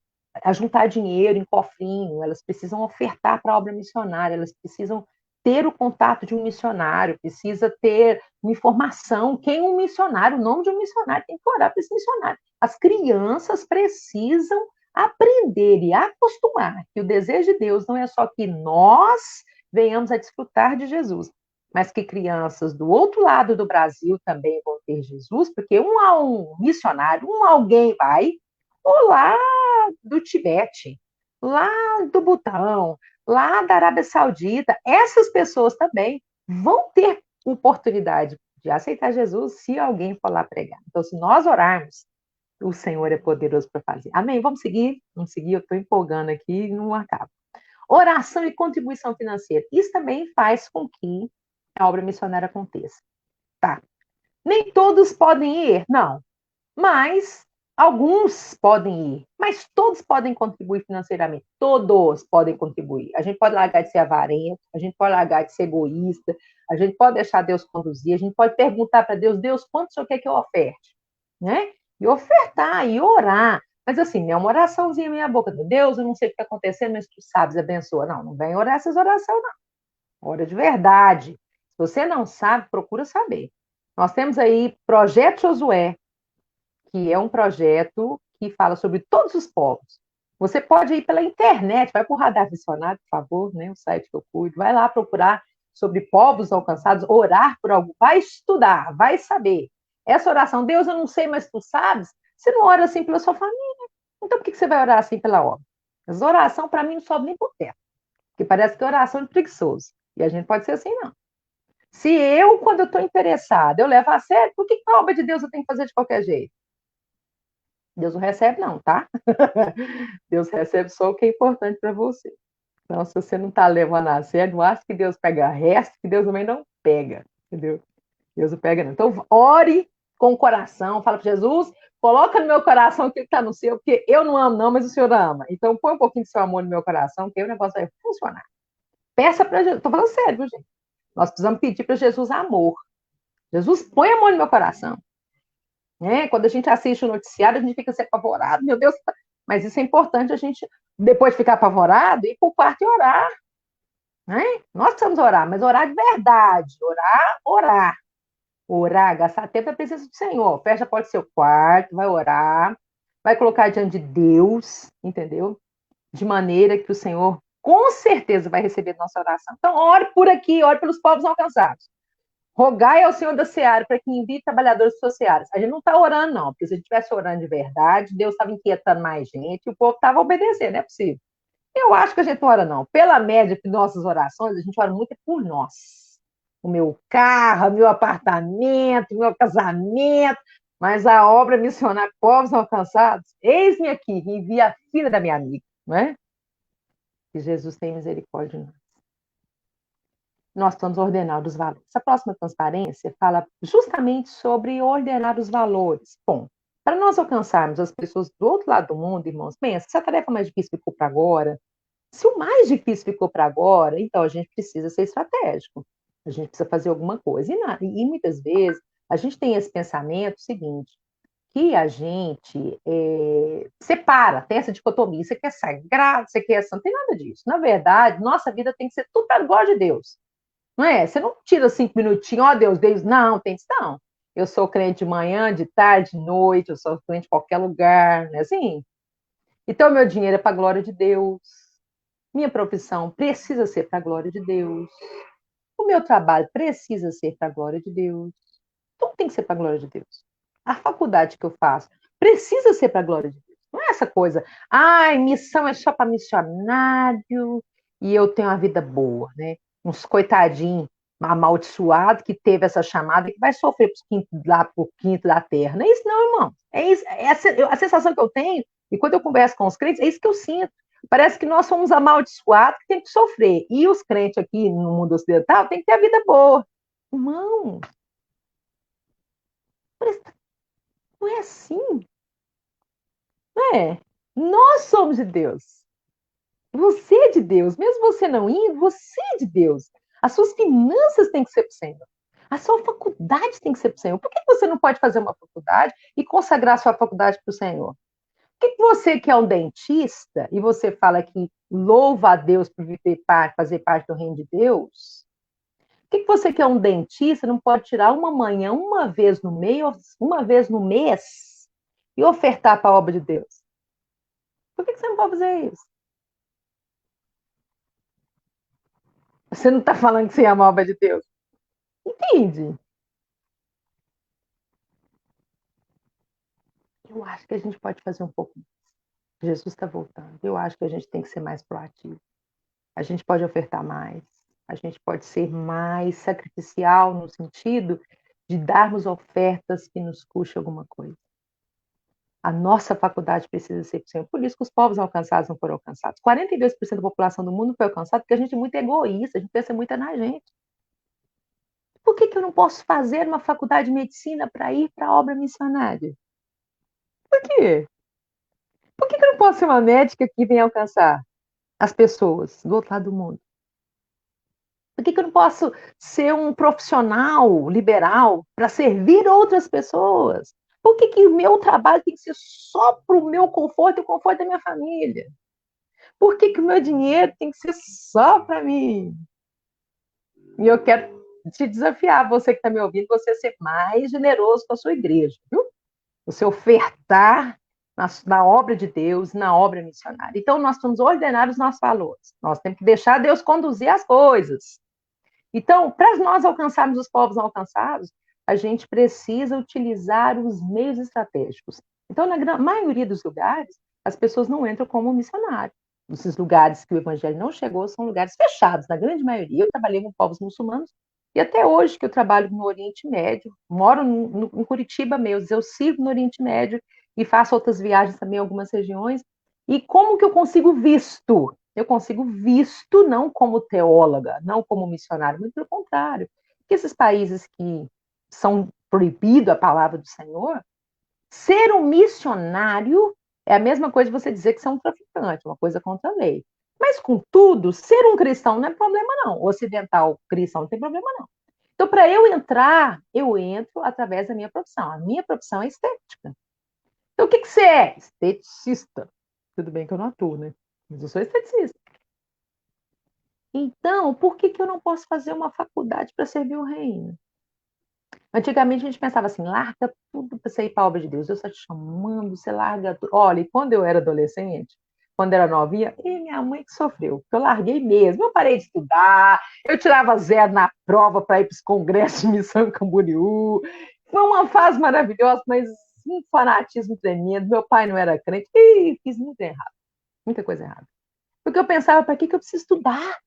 [SPEAKER 2] juntar dinheiro em cofrinho, elas precisam ofertar para a obra missionária, elas precisam ter o contato de um missionário, precisa ter uma informação, quem é um missionário, o nome de um missionário, tem que orar para esse missionário. As crianças precisam aprender e acostumar que o desejo de Deus não é só que nós venhamos a desfrutar de Jesus, mas que crianças do outro lado do Brasil também vão ter Jesus, porque um missionário, alguém vai, ou lá do Tibete, lá do Butão, lá da Arábia Saudita, essas pessoas também vão ter oportunidade de aceitar Jesus se alguém for lá pregar. Então, se nós orarmos, o Senhor é poderoso para fazer. Amém? Vamos seguir? Vamos seguir, eu estou empolgando aqui e não acabo. Oração e contribuição financeira. Isso também faz com que a obra missionária aconteça. Tá. Nem todos podem ir? Não. Mas alguns podem ir, mas todos podem contribuir financeiramente. Todos podem contribuir. A gente pode largar de ser avarento, a gente pode largar de ser egoísta, a gente pode deixar Deus conduzir, a gente pode perguntar para Deus, Deus, quanto o Senhor quer que eu oferte? Né? E ofertar, e orar. Mas assim, não é uma oraçãozinha minha boca. Deus, eu não sei o que está acontecendo, mas tu sabes, abençoa. Não, não vem orar essas orações, não. Ora de verdade. Se você não sabe, procura saber. Nós temos aí Projeto Josué, que é um projeto que fala sobre todos os povos. Você pode ir pela internet, vai para o Radar Missionário, por favor, né, o site que eu cuido, vai lá procurar sobre povos alcançados, orar por algo, vai estudar, vai saber. Essa oração, Deus, eu não sei, mas tu sabes, você não ora assim pela sua família. Então, por que você vai orar assim pela obra? As oração, para mim, não sobe nem por terra, porque parece que é oração de preguiçoso. E a gente pode ser assim, não. Se eu, quando eu estou interessada, eu levo a sério, por que a obra de Deus eu tenho que fazer de qualquer jeito? Deus não recebe, não, tá? Deus recebe só o que é importante para você. Então, se você não está levando a sério, não acha que Deus pega resto, que Deus também não pega, entendeu? Deus não pega, não. Então, ore com o coração, fala para Jesus, coloca no meu coração aquilo que está no seu, porque eu não amo, não, mas o Senhor ama. Então, põe um pouquinho de seu amor no meu coração, que aí o negócio vai funcionar. Peça para Jesus, estou falando sério, viu, gente? Nós precisamos pedir para Jesus amor. Jesus, põe amor no meu coração. Né? Quando a gente assiste o noticiário, a gente fica assim apavorado, meu Deus, mas isso é importante a gente, depois de ficar apavorado, ir para o quarto e orar. Né? Nós precisamos orar, mas orar de verdade, orar. Orar, gastar tempo na presença do Senhor. Fecha a porta do seu quarto, vai orar, vai colocar diante de Deus, entendeu? De maneira que o Senhor, com certeza, vai receber nossa oração. Então, ore por aqui, ore pelos povos alcançados. Rogai ao Senhor da Seara para que envie trabalhadores para suas searas. A gente não está orando, não, porque se a gente estivesse orando de verdade, Deus estava inquietando mais gente e o povo estava obedecendo, não é possível. Eu acho que a gente não ora, não. Pela média de nossas orações, a gente ora muito por nós. O meu carro, o meu apartamento, o meu casamento, mas a obra missionária povos alcançados, eis-me aqui, envia a filha da minha amiga, não é? Que Jesus tem misericórdia de nós. Nós estamos ordenando os valores. Essa próxima transparência fala justamente sobre ordenar os valores. Bom, para nós alcançarmos as pessoas do outro lado do mundo, irmãos, pensa, se a tarefa mais difícil ficou para agora, se o mais difícil ficou para agora, então a gente precisa ser estratégico. A gente precisa fazer alguma coisa. E muitas vezes a gente tem esse pensamento seguinte, que a gente separa, tem essa dicotomia, você quer sagrado, você quer santo, não tem nada disso. Na verdade, nossa vida tem que ser tudo para a glória de Deus. Não é? Você não tira 5 minutinhos, ó Deus, não, tem isso não. Eu sou crente de manhã, de tarde, de noite, eu sou crente em qualquer lugar, não é assim? Então, meu dinheiro é para a glória de Deus. Minha profissão precisa ser para a glória de Deus. O meu trabalho precisa ser para a glória de Deus. Tudo tem que ser para a glória de Deus. A faculdade que eu faço precisa ser para a glória de Deus. Não é essa coisa, ai, missão é só para missionário e eu tenho uma vida boa, né? Uns coitadinhos amaldiçoado que teve essa chamada e que vai sofrer lá por quinto da terra. Não é isso, não, irmão. É isso, é a sensação que eu tenho, e quando eu converso com os crentes, é isso que eu sinto. Parece que nós somos amaldiçoados que tem que sofrer. E os crentes aqui no mundo ocidental têm que ter a vida boa. Irmão, não é assim, não é? Nós somos de Deus. Você é de Deus. Mesmo você não indo, você é de Deus. As suas finanças têm que ser para o Senhor. A sua faculdade tem que ser para o Senhor. Por que você não pode fazer uma faculdade e consagrar a sua faculdade para o Senhor? Por que você que é um dentista e você fala que louva a Deus por viver fazer parte do reino de Deus? Por que você que é um dentista não pode tirar uma manhã, uma vez no mês, uma vez no mês e ofertar para a obra de Deus? Por que você não pode fazer isso? Você não está falando que você ama a obra de Deus? Entende? Eu acho que a gente pode fazer um pouco mais. Jesus está voltando. Eu acho que a gente tem que ser mais proativo. A gente pode ofertar mais. A gente pode ser mais sacrificial no sentido de darmos ofertas que nos custe alguma coisa. A nossa faculdade precisa ser possível. Por isso que os povos alcançados não foram alcançados. 42% da população do mundo foi alcançada porque a gente é muito egoísta, a gente pensa muito na gente. Por que eu não posso fazer uma faculdade de medicina para ir para a obra missionária? Por quê? Por que eu não posso ser uma médica que vem alcançar as pessoas do outro lado do mundo? Por que eu não posso ser um profissional liberal para servir outras pessoas? Por que o meu trabalho tem que ser só para o meu conforto e o conforto da minha família? Por que o meu dinheiro tem que ser só para mim? E eu quero te desafiar, você que está me ouvindo, você ser mais generoso com a sua igreja, viu? Você ofertar na obra de Deus, na obra missionária. Então, nós temos ordenar os nossos valores. Nós temos que deixar Deus conduzir as coisas. Então, para nós alcançarmos os povos não alcançados, a gente precisa utilizar os meios estratégicos. Então, na maioria dos lugares, as pessoas não entram como missionário. Esses lugares que o evangelho não chegou são lugares fechados, na grande maioria. Eu trabalhei com povos muçulmanos e até hoje que eu trabalho no Oriente Médio, moro em Curitiba mesmo, eu sirvo no Oriente Médio e faço outras viagens também em algumas regiões. E como que eu consigo visto? Eu consigo visto não como teóloga, não como missionário, mas pelo contrário. Porque esses países que são proibido a palavra do Senhor, ser um missionário é a mesma coisa de você dizer que você é um traficante, uma coisa contra a lei. Mas, contudo, ser um cristão não é problema, não. O ocidental cristão não tem problema, não. Então, para eu entrar, eu entro através da minha profissão. A minha profissão é estética. Então, o que você é? Esteticista. Tudo bem que eu não atuo, né? Mas eu sou esteticista. Então, por que eu não posso fazer uma faculdade para servir o reino? Antigamente a gente pensava assim, larga tudo para você ir para a obra de Deus. Deus está te chamando, você larga tudo. Olha, e quando eu era adolescente, quando era novinha, e minha mãe que sofreu, porque eu larguei mesmo. Eu parei de estudar, eu tirava zero na prova para ir para os congressos de missão em Camboriú. Foi uma fase maravilhosa, mas um fanatismo tremendo. Meu pai não era crente, e fiz muito errado, muita coisa errada. Porque eu pensava, para que eu preciso estudar?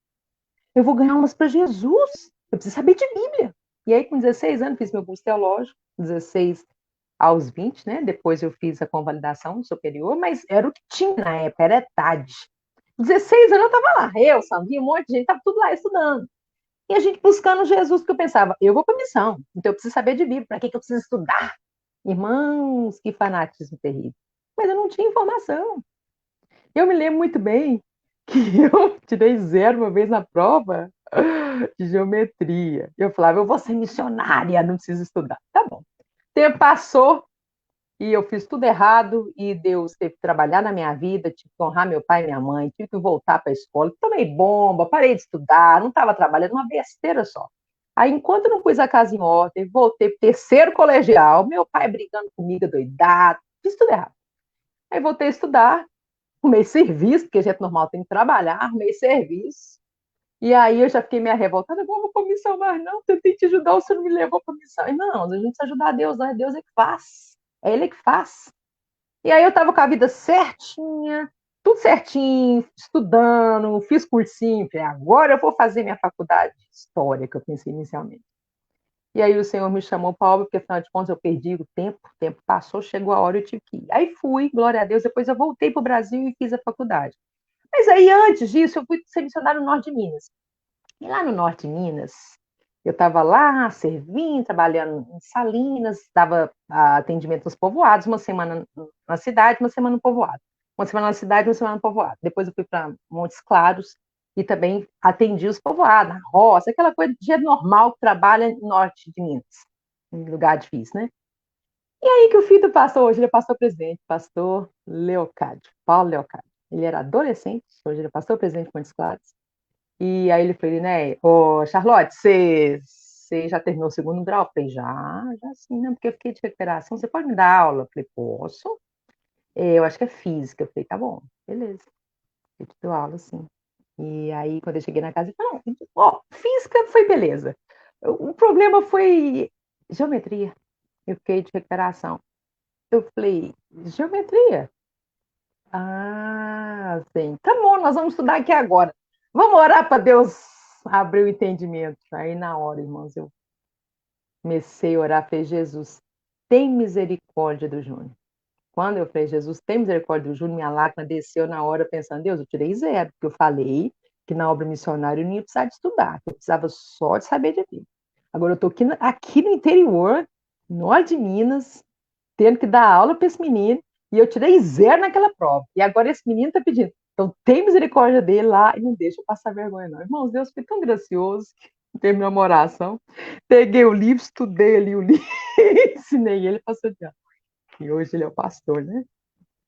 [SPEAKER 2] Eu vou ganhar umas para Jesus. Eu preciso saber de Bíblia. E aí, com 16 anos, fiz meu curso teológico, 16 aos 20, né? Depois eu fiz a convalidação superior, mas era o que tinha na época, era tarde. 16 anos eu estava lá, eu, Sandrinha, um monte de gente, estava tudo lá estudando. E a gente buscando Jesus, porque eu pensava, eu vou para missão, então eu preciso saber de Bíblia, para que eu preciso estudar? Irmãos, que fanatismo terrível. Mas eu não tinha informação. Eu me lembro muito bem que eu tirei zero uma vez na prova de geometria. Eu falava, eu vou ser missionária, não preciso estudar. Tá bom. O tempo passou e eu fiz tudo errado e Deus teve que trabalhar na minha vida, tive que honrar meu pai e minha mãe, tive que voltar para a escola, tomei bomba, parei de estudar, não estava trabalhando, uma besteira só. Aí, enquanto eu não pus a casa em ordem, voltei para o terceiro colegial, meu pai brigando comigo, doidado, fiz tudo errado. Aí voltei a estudar, arrumei serviço, porque a gente normal tem que trabalhar, arrumei serviço. E aí eu já fiquei meio revoltada, não vou para missão mais não, tentei te ajudar, você não me levou para missão. E não, a gente precisa ajudar a Deus, não é Deus é que faz. É Ele que faz. E aí eu estava com a vida certinha, tudo certinho, estudando, fiz cursinho, falei, agora eu vou fazer minha faculdade de História, que eu pensei inicialmente. E aí o Senhor me chamou para a obra, porque afinal de contas eu perdi o tempo passou, chegou a hora, eu tive que ir. Aí fui, glória a Deus, depois eu voltei para o Brasil e fiz a faculdade. Mas aí antes disso eu fui ser missionário no Norte de Minas. E lá no Norte de Minas, eu estava lá servindo, trabalhando em Salinas, dava atendimento nos povoados, uma semana na cidade, uma semana no povoado. Uma semana na cidade, uma semana no povoado. Depois eu fui para Montes Claros e também atendi os povoados, na roça, aquela coisa de dia normal que trabalha no Norte de Minas, em lugar difícil, né? E aí que o filho do pastor, hoje ele é pastor presidente, pastor Leocádio, Paulo Leocádio. Ele era adolescente, hoje ele é pastor presidente de Montes Claros. E aí ele falou, né, ô Charlotte, você já terminou o segundo grau? Eu falei, já sim, né? Porque eu fiquei de recuperação. Você pode me dar aula? Eu falei, posso. Eu acho que é física. Eu falei, tá bom, beleza. Eu te dou aula, sim. E aí, quando eu cheguei na casa, ele falou, não, ó, física foi beleza. O problema foi geometria. Eu fiquei de recuperação. Eu falei, geometria? Ah, sim. Tá bom, nós vamos estudar aqui agora. Vamos orar para Deus abrir o entendimento. Aí, na hora, irmãos, eu comecei a orar, falei, Jesus, tem misericórdia do Júnior. Quando eu falei, Jesus, tem misericórdia do Júnior, minha lágrima desceu na hora, pensando, Deus, eu tirei 0, porque eu falei que na obra missionária eu não ia precisar de estudar, que eu precisava só de saber de mim. Agora eu estou aqui no interior, norte de Minas, tendo que dar aula para esse menino, e eu tirei 0 naquela prova. E agora esse menino está pedindo. Então, tem misericórdia dele lá e não deixa eu passar vergonha, não. Irmãos, Deus foi tão gracioso que terminou uma oração. Peguei o livro, estudei ali o livro, ensinei ele, passou de ano. E hoje ele é o pastor, né?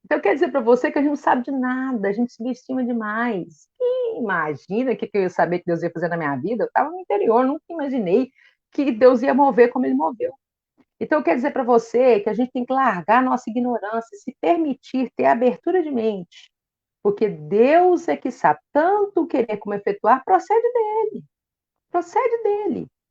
[SPEAKER 2] Então, quer dizer para você que a gente não sabe de nada, a gente subestima demais. E imagina o que eu ia saber que Deus ia fazer na minha vida? Eu estava no interior, nunca imaginei que Deus ia mover como ele moveu. Então, quer dizer para você que a gente tem que largar a nossa ignorância e se permitir ter abertura de mente, porque Deus é que sabe tanto querer como efetuar, procede dele.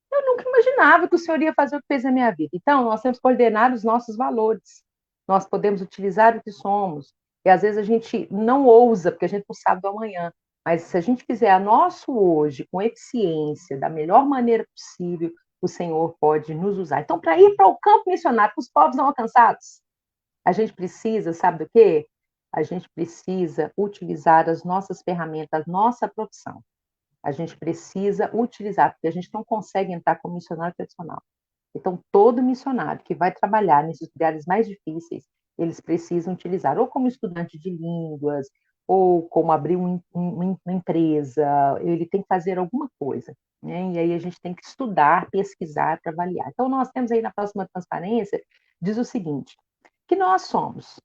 [SPEAKER 2] Eu nunca imaginava que o Senhor ia fazer o que fez na minha vida. Então, nós temos que coordenar os nossos valores. Nós podemos utilizar o que somos. E às vezes a gente não ousa, porque a gente não sabe do amanhã. Mas se a gente fizer a nosso hoje com eficiência, da melhor maneira possível, o Senhor pode nos usar. Então, para ir para o campo missionário, para os povos não alcançados, a gente precisa, sabe do quê? A gente precisa utilizar as nossas ferramentas, a nossa profissão. A gente precisa utilizar, porque a gente não consegue entrar como missionário tradicional. Então, todo missionário que vai trabalhar nesses lugares mais difíceis, eles precisam utilizar ou como estudante de línguas, ou como abrir uma empresa, ele tem que fazer alguma coisa. Né? E aí a gente tem que estudar, pesquisar para avaliar. Então, nós temos aí na próxima transparência, diz o seguinte, que nós somos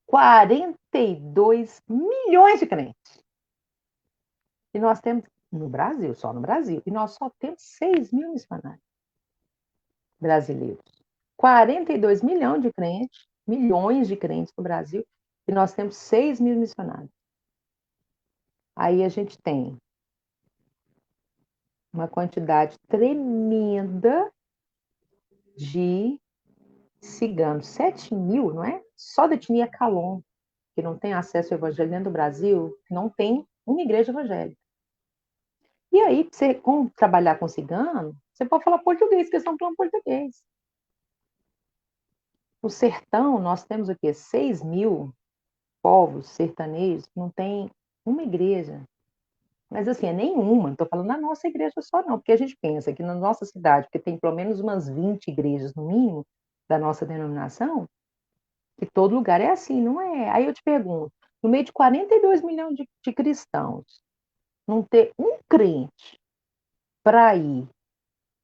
[SPEAKER 2] 42 milhões de crentes. E nós temos, no Brasil, só no Brasil, e nós só temos 6 mil missionários brasileiros. 42 milhões de crentes no Brasil, e nós temos 6 mil missionários. Aí a gente tem uma quantidade tremenda de ciganos. 7 mil, não é? Só da etnia Calon, que não tem acesso ao evangelho dentro do Brasil, não tem uma igreja evangélica. E aí, você, como trabalhar com cigano, você pode falar português, porque eles estão falando português. No sertão, nós temos o quê? 6 mil povos sertanejos que não tem uma igreja. Mas assim, é nenhuma, não estou falando da nossa igreja só não, porque a gente pensa que na nossa cidade, porque tem pelo menos umas 20 igrejas no mínimo da nossa denominação, que todo lugar é assim, não é? Aí eu te pergunto, no meio de 42 milhões de cristãos, não ter um crente para ir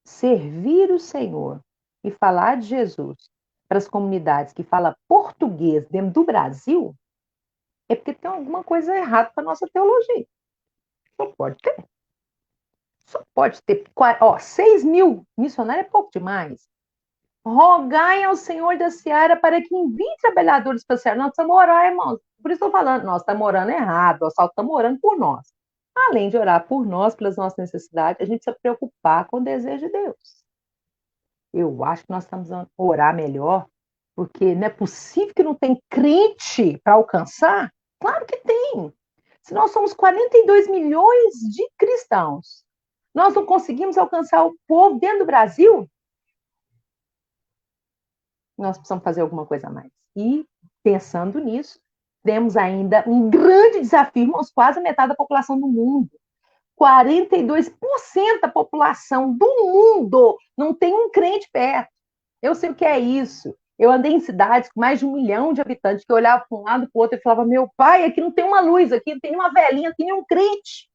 [SPEAKER 2] servir o Senhor e falar de Jesus para as comunidades que falam português dentro do Brasil, é porque tem alguma coisa errada com a nossa teologia. Só pode ter. Só pode ter. 6 mil missionários é pouco demais. Rogai ao Senhor da Seara para que envie trabalhadores para a Seara. Nós estamos orando, irmãos. Por isso estou falando, nós estamos orando errado, nós só estamos orando por nós. Além de orar por nós, pelas nossas necessidades, a gente precisa preocupar com o desejo de Deus. Eu acho que nós estamos a orar melhor Porque não é possível que não tem crente para alcançar? Claro que tem. Se nós somos 42 milhões de cristãos, nós não conseguimos alcançar o povo dentro do Brasil, nós precisamos fazer alguma coisa a mais. E, pensando nisso, temos ainda um grande desafio, irmãos, quase a metade da população do mundo. 42% da população do mundo não tem um crente perto. Eu sei o que é isso. Eu andei em cidades com mais de 1 milhão de habitantes, que eu olhava para um lado e para o outro e falava, meu pai, aqui não tem uma luz, aqui não tem nenhuma velhinha, aqui nenhum crente.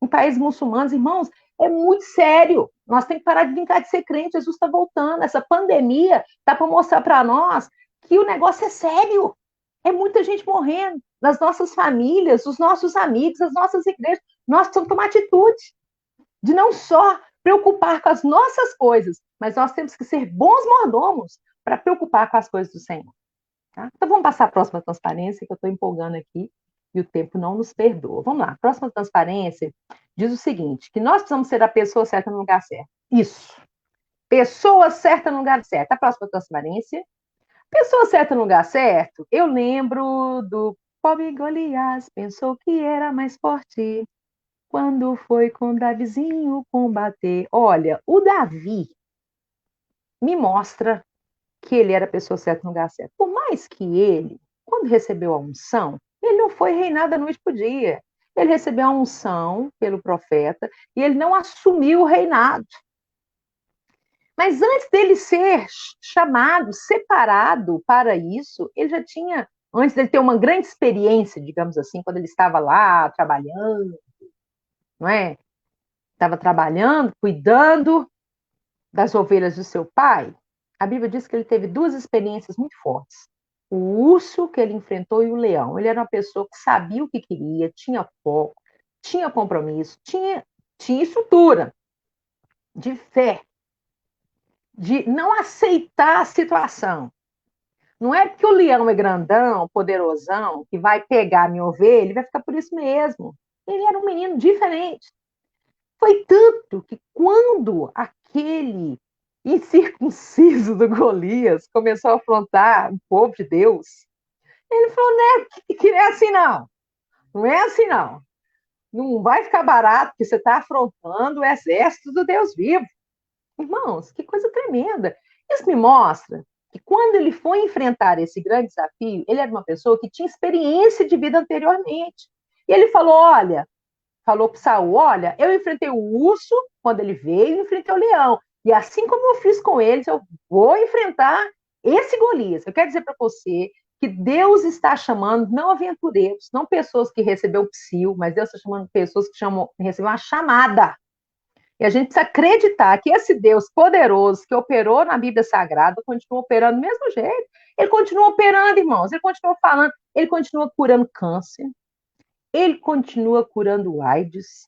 [SPEAKER 2] Em países muçulmanos, irmãos, é muito sério. Nós temos que parar de brincar de ser crente. Jesus está voltando. Essa pandemia está para mostrar para nós que o negócio é sério. É muita gente morrendo nas nossas famílias, os nossos amigos, as nossas igrejas. Nós precisamos tomar atitude de não só preocupar com as nossas coisas, mas nós temos que ser bons mordomos para preocupar com as coisas do Senhor. Tá? Então vamos passar a próxima transparência, que eu estou empolgando aqui e o tempo não nos perdoa. Vamos lá, a próxima transparência diz o seguinte, que nós precisamos ser a pessoa certa no lugar certo. Isso. Pessoa certa no lugar certo. A próxima transparência. Pessoa certa no lugar certo, eu lembro do pobre Golias, pensou que era mais forte quando foi com Davizinho combater. Olha, o Davi me mostra que ele era a pessoa certa no lugar certo. Por mais que ele, quando recebeu a unção, ele não foi reinar da noite para o dia. Ele recebeu a unção pelo profeta e ele não assumiu o reinado. Mas antes dele ser chamado, separado para isso, ele já tinha, antes dele ter uma grande experiência, digamos assim, quando ele estava lá trabalhando, não é? Estava trabalhando, cuidando das ovelhas do seu pai. A Bíblia diz que ele teve duas experiências muito fortes. O urso que ele enfrentou e o leão. Ele era uma pessoa que sabia o que queria, tinha foco, tinha compromisso, tinha estrutura de fé, de não aceitar a situação. Não é porque o leão é grandão, poderosão, que vai pegar a minha ovelha, ele vai ficar por isso mesmo. Ele era um menino diferente. Foi tanto que quando aquele incircunciso do Golias começou a afrontar o povo de Deus, ele falou, né, que não é assim não. Não é assim não. Não vai ficar barato, porque você está afrontando o exército do Deus vivo. Irmãos, que coisa tremenda. Isso me mostra que quando ele foi enfrentar esse grande desafio, ele era uma pessoa que tinha experiência de vida anteriormente. E ele falou, olha, falou para Saul, olha, eu enfrentei o urso quando ele veio, e enfrentei o leão. E assim como eu fiz com eles, eu vou enfrentar esse Golias. Eu quero dizer para você que Deus está chamando não aventureiros, não pessoas que receberam o psil, mas Deus está chamando pessoas que receberam uma chamada. E a gente precisa acreditar que esse Deus poderoso que operou na Bíblia Sagrada continua operando do mesmo jeito. Ele continua operando, irmãos, ele continua falando, ele continua curando câncer, ele continua curando AIDS,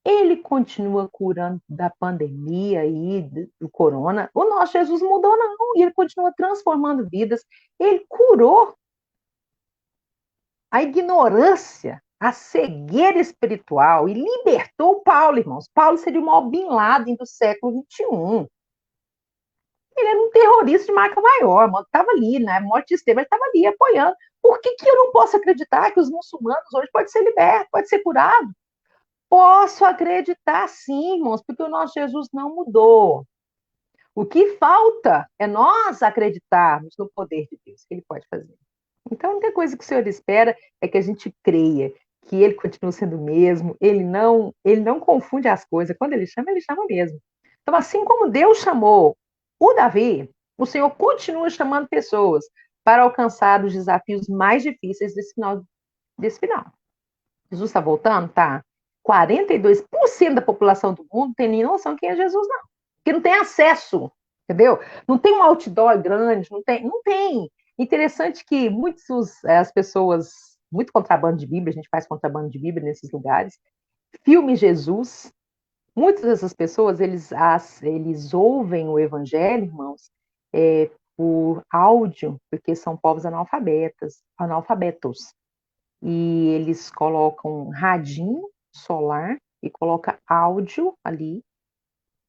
[SPEAKER 2] ele continua curando da pandemia e do corona. O nosso Jesus mudou, não, e ele continua transformando vidas. Ele curou a ignorância, a cegueira espiritual e libertou Paulo, irmãos. Paulo seria o maior Bin Laden do século XXI. Ele era um terrorista de marca maior, estava ali, na morte de Estevão, ele estava ali apoiando. Por que eu não posso acreditar que os muçulmanos hoje podem ser libertos, podem ser curados? Posso acreditar sim, irmãos, porque o nosso Jesus não mudou. O que falta é nós acreditarmos no poder de Deus, que Ele pode fazer. Então, a única coisa que o Senhor espera é que a gente creia que Ele continua sendo o mesmo, Ele não confunde as coisas. Quando Ele chama mesmo. Então, assim como Deus chamou o Davi, o Senhor continua chamando pessoas para alcançar os desafios mais difíceis desse final. Jesus está voltando? Tá. 42% da população do mundo não tem nem noção quem é Jesus, não. Porque não tem acesso, entendeu? Não tem um outdoor grande, não tem. Interessante que as pessoas, muito contrabando de Bíblia, a gente faz contrabando de Bíblia nesses lugares, filme Jesus, muitas dessas pessoas, eles ouvem o evangelho, irmãos, por áudio, porque são povos analfabetos. E eles colocam um radinho solar e coloca áudio ali,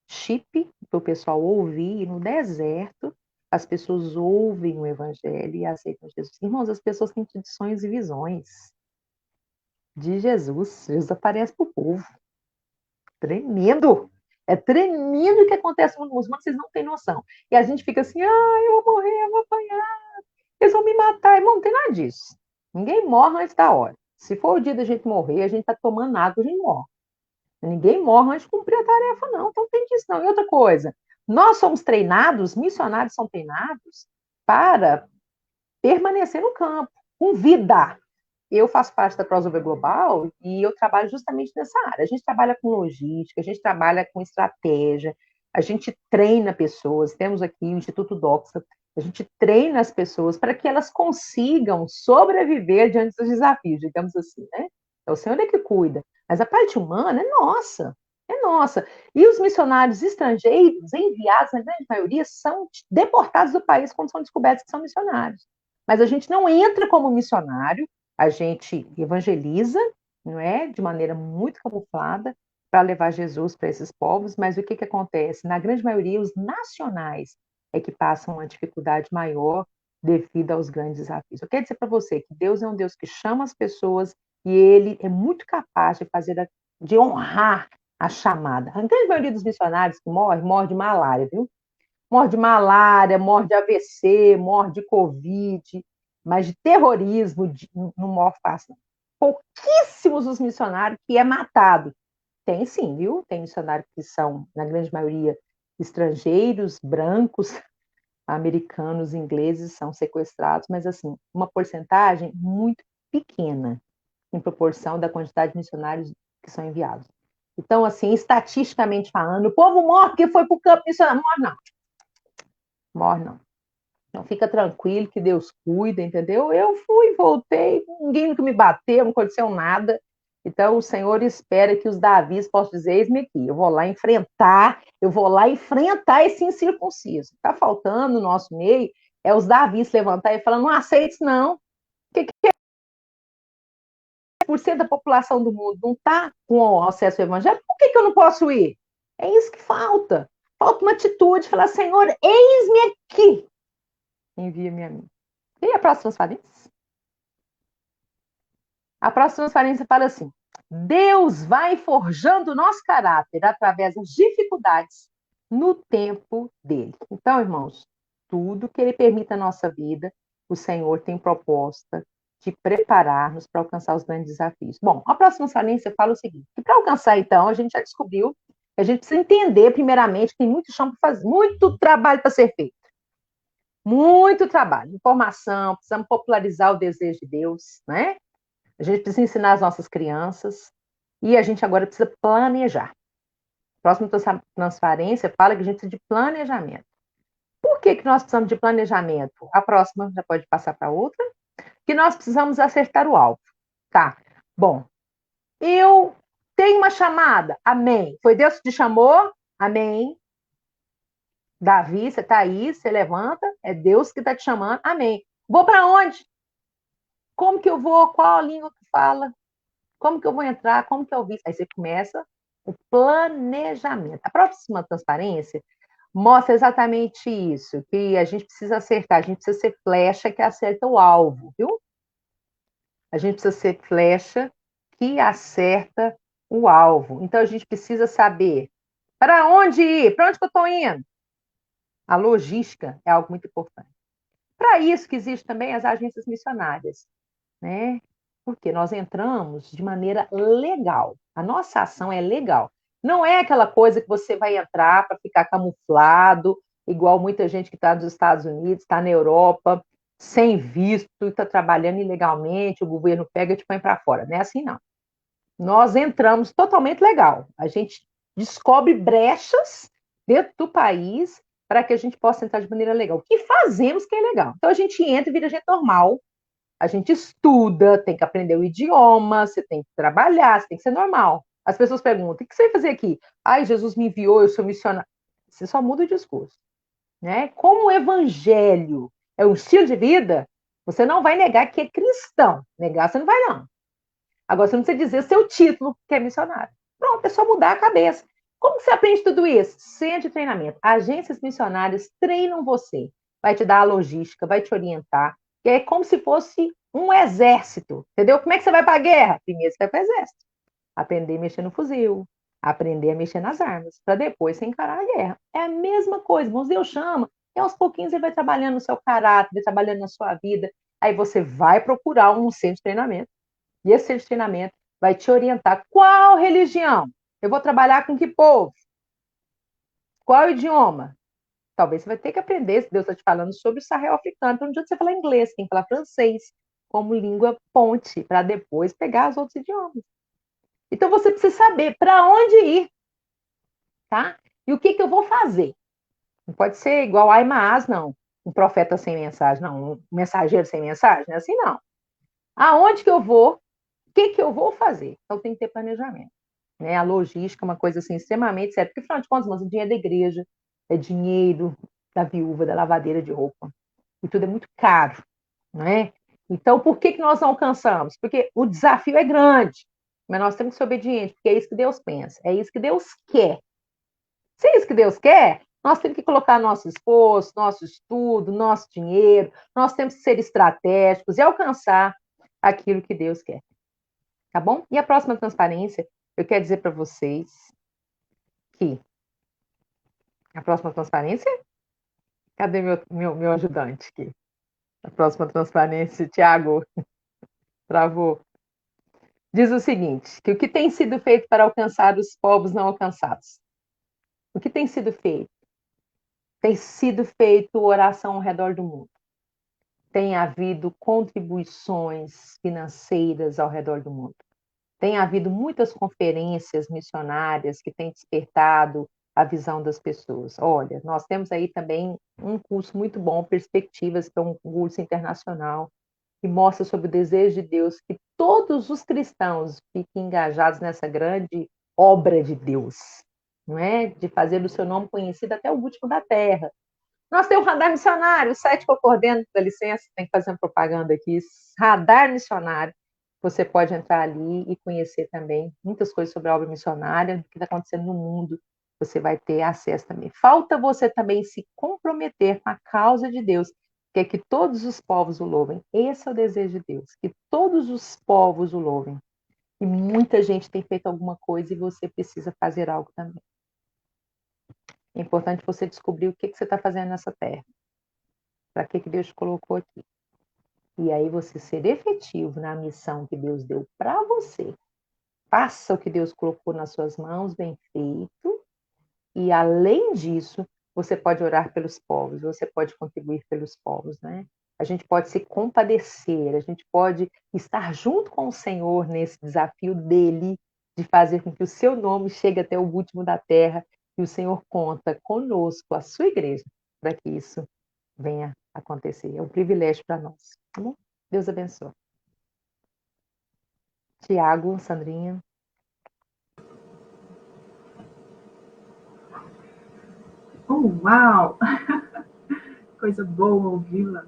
[SPEAKER 2] chip, para o pessoal ouvir no deserto, as pessoas ouvem o evangelho e aceitam Jesus. Irmãos, as pessoas têm tido sonhos e visões de Jesus. Jesus aparece para o povo. Tremendo! É tremendo o que acontece no mundo, vocês não têm noção. E a gente fica assim, eu vou morrer, eu vou apanhar, eles vão me matar. Irmão, não tem nada disso. Ninguém morre antes da hora. Se for o dia da gente morrer, a gente está tomando água, a gente morre. Ninguém morre antes de cumprir a tarefa, não. Então não tem disso, não. E outra coisa, nós somos treinados, missionários são treinados para permanecer no campo, com vida. Eu faço parte da Crossover Global e eu trabalho justamente nessa área. A gente trabalha com logística, a gente trabalha com estratégia, a gente treina pessoas. Temos aqui o Instituto Doxa, a gente treina as pessoas para que elas consigam sobreviver diante dos desafios, digamos assim, né? É o Senhor é que cuida. Mas a parte humana é nossa, é nossa. E os missionários estrangeiros enviados, na grande maioria, são deportados do país quando são descobertos que são missionários. Mas a gente não entra como missionário, a gente evangeliza, não é, de maneira muito camuflada, para levar Jesus para esses povos, mas o que acontece? Na grande maioria, os nacionais é que passam uma dificuldade maior devido aos grandes desafios. Eu quero dizer para você que Deus é um Deus que chama as pessoas e Ele é muito capaz de fazer, de honrar a chamada. A grande maioria dos missionários que morre de malária, viu? Morre de malária, morre de AVC, morre de Covid, mas de terrorismo não morre fácil. Pouquíssimos os missionários que é matado. Tem sim, viu? Tem missionários que são, na grande maioria, estrangeiros, brancos, americanos, ingleses, são sequestrados, mas assim, uma porcentagem muito pequena em proporção da quantidade de missionários que são enviados. Então, assim, estatisticamente falando, o povo morre porque foi para o campo missionário. Morre não. Morre não. Então, fica tranquilo que Deus cuida, entendeu? Eu fui, voltei, ninguém nunca me bateu, não aconteceu nada. Então, o Senhor espera que os Davis possam dizer, eis-me aqui, eu vou lá enfrentar esse incircunciso. Está faltando no nosso meio é os Davis levantar e falar, não aceite não. O que é 10% da população do mundo não está com acesso ao evangelho? Por que eu não posso ir? É isso que falta. Falta uma atitude, falar, Senhor, eis-me aqui. Envia-me a mim. E a próxima transparência? A próxima transparência fala assim: Deus vai forjando o nosso caráter através das dificuldades no tempo dele. Então, irmãos, tudo que ele permite na nossa vida, o Senhor tem proposta de preparar-nos para alcançar os grandes desafios. Bom, a próxima transparência fala o seguinte: que para alcançar, então, a gente já descobriu que a gente precisa entender, primeiramente, que tem muito chão para fazer, muito trabalho para ser feito. Muito trabalho, informação, precisamos popularizar o desejo de Deus, né? A gente precisa ensinar as nossas crianças e a gente agora precisa planejar. A próxima transparência fala que a gente precisa de planejamento. Por que nós precisamos de planejamento? A próxima já pode passar para outra. Que nós precisamos acertar o alvo. Tá, bom. Eu tenho uma chamada. Amém. Foi Deus que te chamou? Amém. Davi, você está aí, você levanta, é Deus que está te chamando, amém. Vou para onde? Como que eu vou? Qual a língua que fala? Como que eu vou entrar? Como que eu vi? Aí você começa o planejamento. A próxima transparência mostra exatamente isso, que a gente precisa acertar, a gente precisa ser flecha que acerta o alvo, viu? A gente precisa ser flecha que acerta o alvo. Então, a gente precisa saber para onde ir, para onde que eu estou indo? A logística é algo muito importante. Para isso que existem também as agências missionárias, né? Porque nós entramos de maneira legal. A nossa ação é legal. Não é aquela coisa que você vai entrar para ficar camuflado, igual muita gente que está nos Estados Unidos, está na Europa, sem visto, está trabalhando ilegalmente, o governo pega e te põe para fora. Não é assim, não. Nós entramos totalmente legal. A gente descobre brechas dentro do país para que a gente possa entrar de maneira legal. O que fazemos que é legal? Então, a gente entra e vira gente normal, a gente estuda, tem que aprender o idioma, você tem que trabalhar, você tem que ser normal. As pessoas perguntam, o que você vai fazer aqui? Ai, Jesus me enviou, eu sou missionário. Você só muda o discurso. Né? Como o evangelho é um estilo de vida, você não vai negar que é cristão. Negar você não vai, não. Agora, você não precisa dizer seu título, que é missionário. Pronto, é só mudar a cabeça. Como você aprende tudo isso? Centro de treinamento. Agências missionárias treinam você vai te dar a logística, vai te orientar. E é como se fosse um exército, entendeu? Como é que você vai para a guerra? Primeiro você vai para o exército. Aprender a mexer no fuzil, aprender a mexer nas armas, para depois você encarar a guerra. É a mesma coisa, irmãos, Deus chama, e aos pouquinhos ele vai trabalhando no seu caráter, vai trabalhando na sua vida, aí você vai procurar um centro de treinamento, e esse centro de treinamento vai te orientar qual religião, eu vou trabalhar com que povo, qual idioma. Talvez você vai ter que aprender, se Deus está te falando sobre o Sahel africano, então não adianta você falar inglês, tem que falar francês como língua ponte, para depois pegar os outros idiomas. Então você precisa saber para onde ir, tá? E o que, que eu vou fazer? Não pode ser igual a Aimaas, não. Um profeta sem mensagem, não. Um mensageiro sem mensagem, não é assim, não. Aonde que eu vou? O que, que eu vou fazer? Então tem que ter planejamento. Né? A logística é uma coisa assim, extremamente séria. Porque, afinal de contas, mas o dinheiro da igreja é dinheiro da viúva, da lavadeira de roupa. E tudo é muito caro, não é? Então, por que, que nós não alcançamos? Porque o desafio é grande, mas nós temos que ser obedientes, porque é isso que Deus pensa, é isso que Deus quer. Se é isso que Deus quer, nós temos que colocar nosso esforço, nosso estudo, nosso dinheiro, nós temos que ser estratégicos e alcançar aquilo que Deus quer. Tá bom? E a próxima transparência, eu quero dizer para vocês que a próxima transparência, cadê meu ajudante aqui? A próxima transparência, Tiago, travou. Diz o seguinte, que o que tem sido feito para alcançar os povos não alcançados? O que tem sido feito? Tem sido feito oração ao redor do mundo. Tem havido contribuições financeiras ao redor do mundo. Tem havido muitas conferências missionárias que têm despertado a visão das pessoas. Olha, nós temos aí também um curso muito bom, Perspectivas, que é um curso internacional, que mostra sobre o desejo de Deus que todos os cristãos fiquem engajados nessa grande obra de Deus, não é? De fazer o seu nome conhecido até o último da terra. Nós temos o Radar Missionário, o site que eu coordeno, dá licença, tem que fazer uma propaganda aqui, Radar Missionário. Você pode entrar ali e conhecer também muitas coisas sobre a obra missionária, o que está acontecendo no mundo, você vai ter acesso também. Falta você também se comprometer com a causa de Deus, que é que todos os povos o louvem. Esse é o desejo de Deus, que todos os povos o louvem. E muita gente tem feito alguma coisa e você precisa fazer algo também. É importante você descobrir o que você está fazendo nessa terra. Para que Deus te colocou aqui. E aí você ser efetivo na missão que Deus deu para você. Faça o que Deus colocou nas suas mãos, bem feito. E além disso, você pode orar pelos povos, você pode contribuir pelos povos, né? A gente pode se compadecer, a gente pode estar junto com o Senhor nesse desafio dele de fazer com que o seu nome chegue até o último da terra e o Senhor conta conosco, a sua igreja, para que isso venha acontecer. É um privilégio para nós. Tá bom? Deus abençoe. Tiago, Sandrinha.
[SPEAKER 1] Oh, uau! Coisa boa ouvi-la.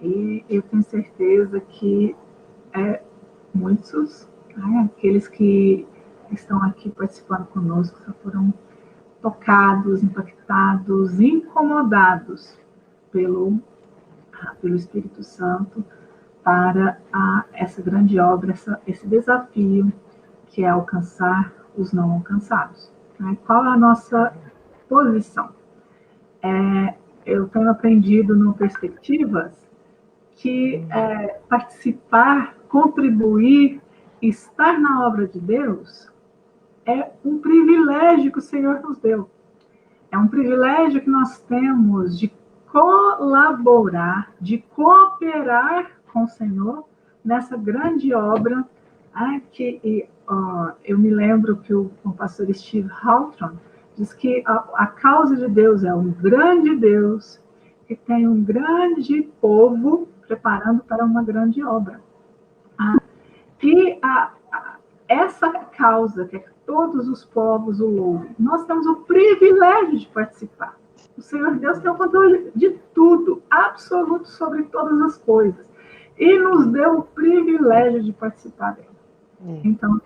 [SPEAKER 1] E eu tenho certeza que muitos, aqueles que estão aqui participando conosco, só foram tocados, impactados, incomodados pelo Espírito Santo para essa grande obra, esse desafio que é alcançar os não alcançados. Né? Qual é a nossa posição? Eu tenho aprendido no Perspectivas que participar, contribuir, estar na obra de Deus é um privilégio que o Senhor nos deu. É um privilégio que nós temos de colaborar, de cooperar com o Senhor nessa grande obra. Eu me lembro que o pastor Steve Hawthorne diz que a causa de Deus é um grande Deus que tem um grande povo preparando para uma grande obra. E essa causa, que é que todos os povos o louvem, nós temos o privilégio de participar. O Senhor Deus tem o controle de tudo, absoluto sobre todas as coisas. E nos deu o privilégio de participar dela. Então,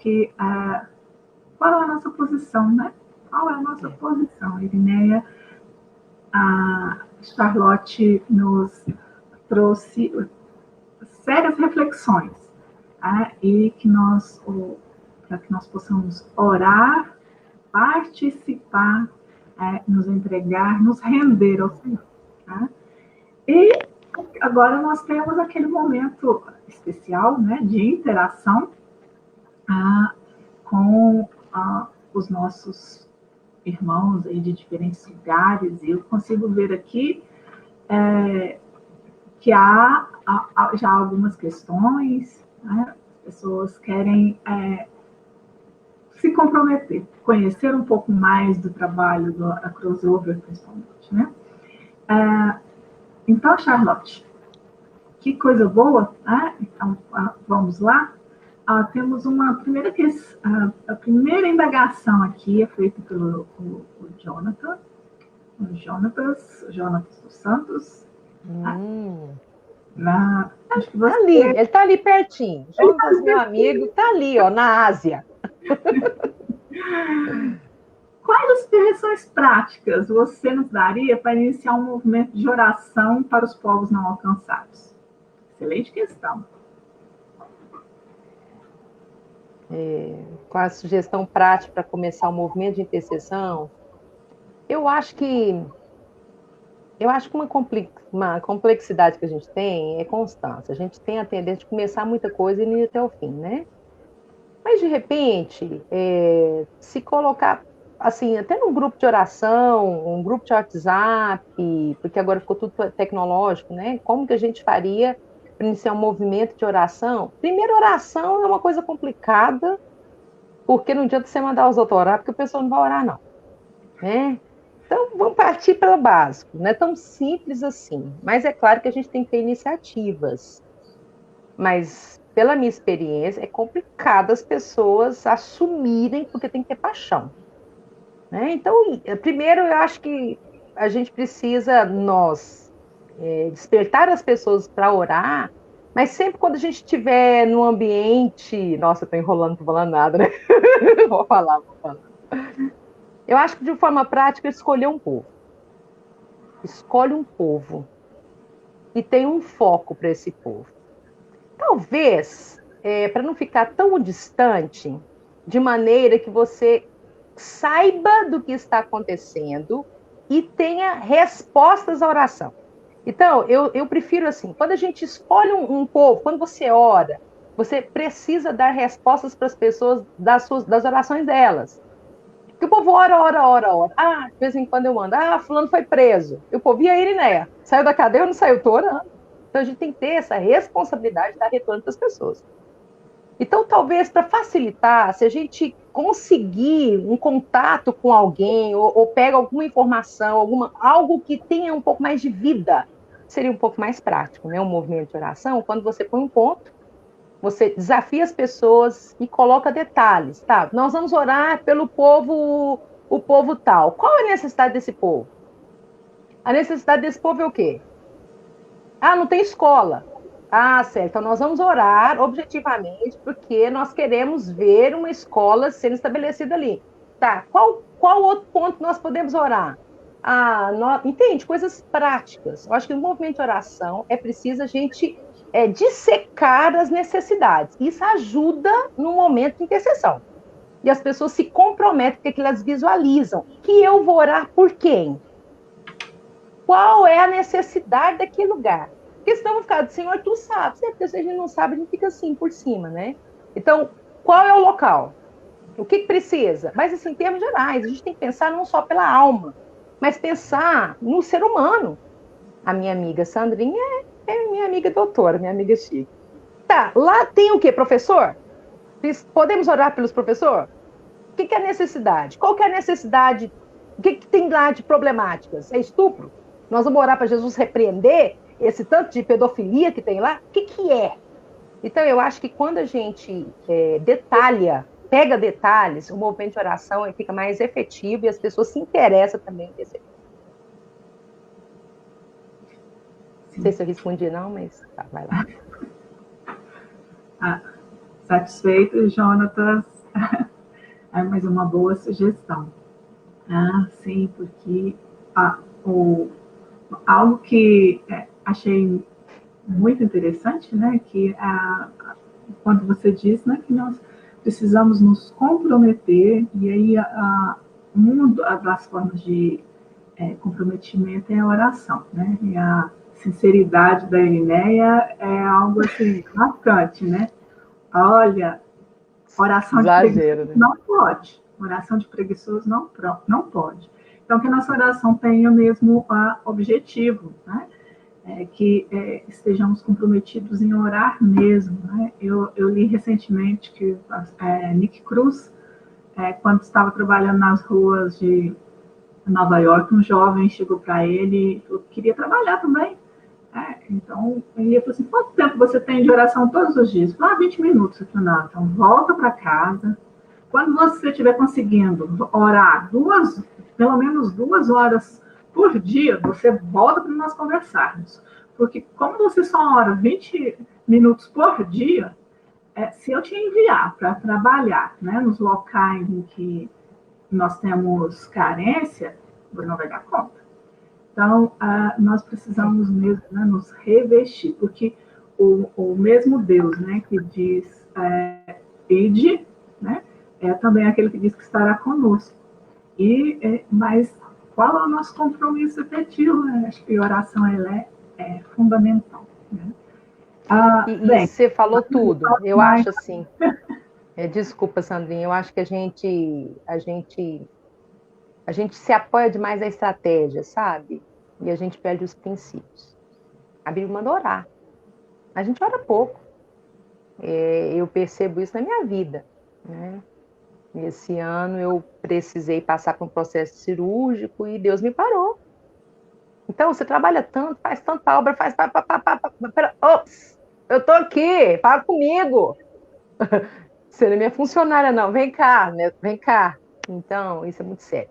[SPEAKER 1] qual é a nossa posição, né? Qual é a nossa posição? Irineia Charlotte nos trouxe sérias reflexões, e para que nós possamos orar, participar, nos entregar, nos render ao Senhor. Tá? E agora nós temos aquele momento especial, né, de interação com os nossos irmãos aí de diferentes lugares, e eu consigo ver aqui que há já algumas questões, né? As pessoas querem se comprometer, conhecer um pouco mais do trabalho da Crossover, principalmente, né? Então, Charlotte, que coisa boa, né? Então, vamos lá. Temos uma primeira questão, a primeira indagação aqui é feita pelo Jonatas dos Santos. Acho que você...
[SPEAKER 2] ele está ali pertinho. Jonatas, meu amigo, está ali, ó, na Ásia.
[SPEAKER 1] Quais as sugestões práticas você nos daria para iniciar um movimento de oração para os povos não alcançados? Excelente questão.
[SPEAKER 2] Qual a sugestão prática para começar o movimento de intercessão? Eu acho que uma complexidade que a gente tem é constância. A gente tem a tendência de começar muita coisa e não ir até o fim, né? Mas, de repente, se colocar, assim, até num grupo de oração, um grupo de WhatsApp, porque agora ficou tudo tecnológico, né? Como que a gente faria para iniciar um movimento de oração? Primeiro, oração é uma coisa complicada, porque não adianta você mandar os outros orar, porque o pessoal não vai orar, não. Né? Então, vamos partir pelo básico. Não é tão simples assim. Mas é claro que a gente tem que ter iniciativas. Mas, pela minha experiência, é complicado as pessoas assumirem, porque tem que ter paixão. Né? Então, primeiro, eu acho que a gente precisa, despertar as pessoas para orar, mas sempre quando a gente estiver num ambiente... Nossa, eu estou enrolando, não estou falando nada, né? Vou falar. Eu acho que, de forma prática, escolher um povo. Escolhe um povo e tem um foco para esse povo. Talvez, para não ficar tão distante, de maneira que você saiba do que está acontecendo e tenha respostas à oração. Então, eu prefiro assim, quando a gente escolhe um povo, quando você ora, você precisa dar respostas para as pessoas das orações delas. Porque o povo ora. De vez em quando eu mando. Fulano foi preso. E o povo, e a Irineia? Saiu da cadeia ou não saiu? Estou orando. Então, a gente tem que ter essa responsabilidade de dar retorno para as pessoas. Então, talvez, para facilitar, se a gente conseguir um contato com alguém, ou pega alguma informação, algo que tenha um pouco mais de vida, seria um pouco mais prático, né? Um movimento de oração, quando você põe um ponto, você desafia as pessoas e coloca detalhes, tá? Nós vamos orar pelo povo, o povo tal. Qual é a necessidade desse povo? A necessidade desse povo é o quê? Não tem escola. Certo. Então nós vamos orar objetivamente porque nós queremos ver uma escola sendo estabelecida ali. Tá, qual outro ponto nós podemos orar? Entende? Coisas práticas. Eu acho que no movimento de oração é preciso a gente dissecar as necessidades. Isso ajuda no momento de intercessão. E as pessoas se comprometem porque elas visualizam que eu vou orar por quem? Qual é a necessidade daquele lugar? Porque senão vão ficar, Senhor, tu sabe. Porque se a gente não sabe, a gente fica assim, por cima, né? Então, qual é o local? O que precisa? Mas, assim, em termos gerais, a gente tem que pensar não só pela alma, mas pensar no ser humano. A minha amiga Sandrinha é minha amiga doutora, minha amiga Chique. Tá, lá tem o quê? Professor? Podemos orar pelos professores? O que é a necessidade? Qual que é a necessidade? O que tem lá de problemáticas? É estupro? Nós vamos orar para Jesus repreender esse tanto de pedofilia que tem lá? O que é? Então, eu acho que quando a gente pega detalhes, o movimento de oração fica mais efetivo e as pessoas se interessam também em receber. Não sei se eu respondi, não, mas tá, vai lá.
[SPEAKER 1] Satisfeito, Jonatas? Mas uma boa sugestão. Sim, porque algo que achei muito interessante, né, que quando você diz, né, que nós precisamos nos comprometer, e aí uma das formas de comprometimento é a oração, né, e a sinceridade da Irineia é algo assim marcante, né? Olha, oração de
[SPEAKER 2] Exagero,
[SPEAKER 1] preguiçoso
[SPEAKER 2] né?
[SPEAKER 1] não pode. Oração de preguiçoso não pode. Então, que a nossa oração tenha o mesmo objetivo, né? Que estejamos comprometidos em orar mesmo. Né? Eu li recentemente que Nick Cruz, quando estava trabalhando nas ruas de Nova York, um jovem chegou para ele e falou que queria trabalhar também. Então, ele falou assim, quanto tempo você tem de oração todos os dias? Falei, 20 minutos. Eu falei, não, então volta para casa. Quando você estiver conseguindo orar pelo menos 2 horas por dia, você volta para nós conversarmos. Porque como você só ora 20 minutos por dia, se eu te enviar para trabalhar, né, nos locais em que nós temos carência, você não vai dar conta. Então, nós precisamos mesmo, né, nos revestir, porque o mesmo Deus, né, que diz ide, né, é também aquele que diz que estará conosco. Mas qual é o nosso compromisso efetivo? Né? Acho que a oração ela é fundamental. Né?
[SPEAKER 2] E
[SPEAKER 1] Bem,
[SPEAKER 2] você falou tudo. Eu
[SPEAKER 1] mais
[SPEAKER 2] acho assim. Desculpa, Sandrinha. Eu acho que a gente se apoia demais na estratégia, sabe? E a gente perde os princípios. A Bíblia manda orar. A gente ora pouco. Eu percebo isso na minha vida, né? Esse ano eu precisei passar por um processo cirúrgico e Deus me parou. Então, você trabalha tanto, faz tanta obra, faz. Ops, eu tô aqui, fala comigo. Você não é minha funcionária, não. Vem cá, né? Vem cá. Então, isso é muito sério.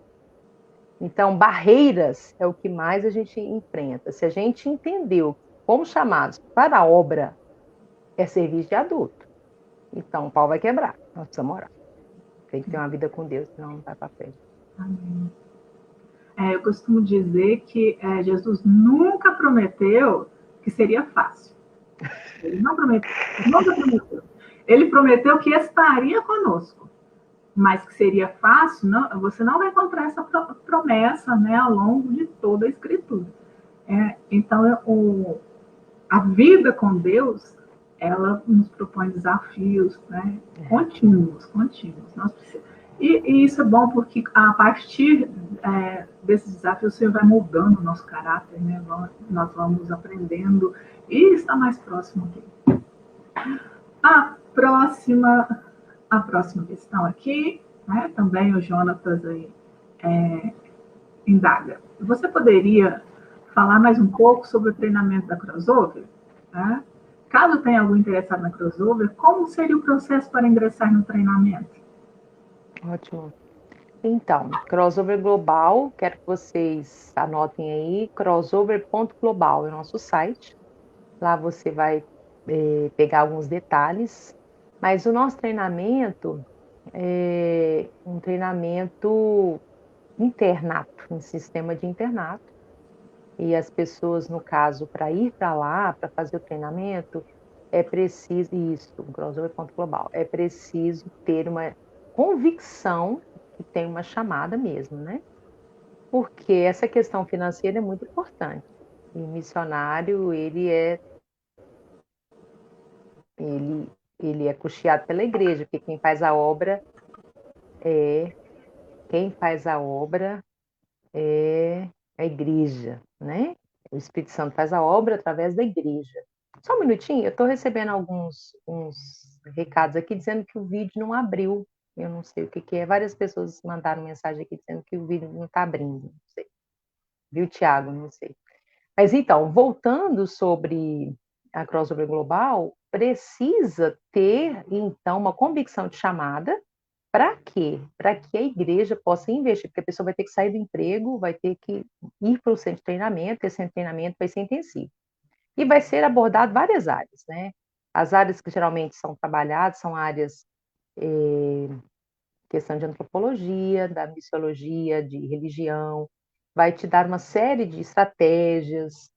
[SPEAKER 2] Então, barreiras é o que mais a gente enfrenta. Se a gente entendeu como chamados para a obra é serviço de adulto, então o pau vai quebrar. Nós precisamos orar. Tem que ter uma vida com Deus, senão não vai para frente.
[SPEAKER 1] Amém. Eu costumo dizer que Jesus nunca prometeu que seria fácil. Ele não prometeu, nunca prometeu. Ele prometeu que estaria conosco, mas que seria fácil, não, você não vai encontrar essa promessa, né, ao longo de toda a Escritura. Então, a vida com Deus, ela nos propõe desafios, né, contínuos, contínuos. E isso é bom porque a partir desses desafios você vai mudando o nosso caráter, né? Nós vamos aprendendo e está mais próximo dele. A próxima, a próxima questão aqui, né? Também o Jonatas aí indaga. Você poderia falar mais um pouco sobre o treinamento da crossover? Tá? Caso tenha algum interessado na crossover, como seria o processo para ingressar no treinamento?
[SPEAKER 2] Ótimo. Então, crossover global, quero que vocês anotem aí, crossover.global é o nosso site. Lá você vai pegar alguns detalhes, mas o nosso treinamento é um treinamento internato, um sistema de internato. E as pessoas, no caso, para ir para lá, para fazer o treinamento, é preciso, isso, crossover.global, é preciso ter uma convicção que tem uma chamada mesmo, né? Porque essa questão financeira é muito importante. E o missionário, ele, ele é custeado pela igreja, porque é, quem faz a obra é a igreja, né? O Espírito Santo faz a obra através da igreja. Só um minutinho, eu estou recebendo uns recados aqui dizendo que o vídeo não abriu. Eu não sei o que, que é. Várias pessoas mandaram mensagem aqui dizendo que o vídeo não está abrindo. Não sei. Viu, Tiago? Não sei. Mas então, voltando sobre a crossover global, precisa ter, então, uma convicção de chamada. Para quê? Para que a igreja possa investir, porque a pessoa vai ter que sair do emprego, vai ter que ir para o centro de treinamento, esse centro de treinamento vai ser intensivo. E vai ser abordado várias áreas, né? As áreas que geralmente são trabalhadas são áreas, questão de antropologia, da missiologia, de religião, vai te dar uma série de estratégias,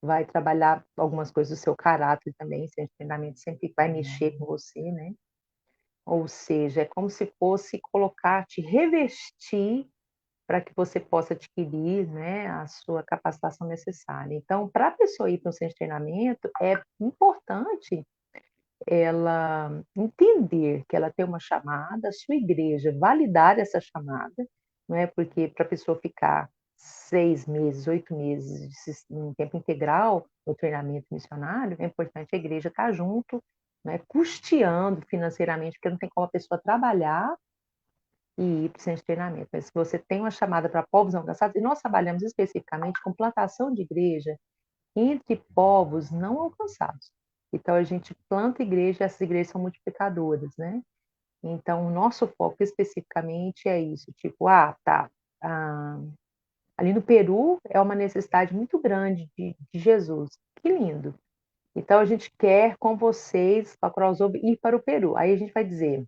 [SPEAKER 2] vai trabalhar algumas coisas do seu caráter também, esse treinamento sempre vai mexer com você, né. Ou seja, é como se fosse colocar, te revestir para que você possa adquirir, né, a sua capacitação necessária. Então, para a pessoa ir para um centro de treinamento, é importante ela entender que ela tem uma chamada, a sua igreja validar essa chamada, não é, porque para a pessoa ficar 6 meses, 8 meses em tempo integral no treinamento missionário, é importante a igreja estar junto, né, custeando financeiramente, porque não tem como a pessoa trabalhar e ir para o centro de treinamento. Mas se você tem uma chamada para povos não alcançados, e nós trabalhamos especificamente com plantação de igreja entre povos não alcançados. Então, a gente planta igreja, essas igrejas são multiplicadoras, né? Então, o nosso foco especificamente é isso, tipo, tá, ah, ali no Peru é uma necessidade muito grande de Jesus. Que lindo! Então, a gente quer com vocês, para a Crossover, ir para o Peru. Aí a gente vai dizer,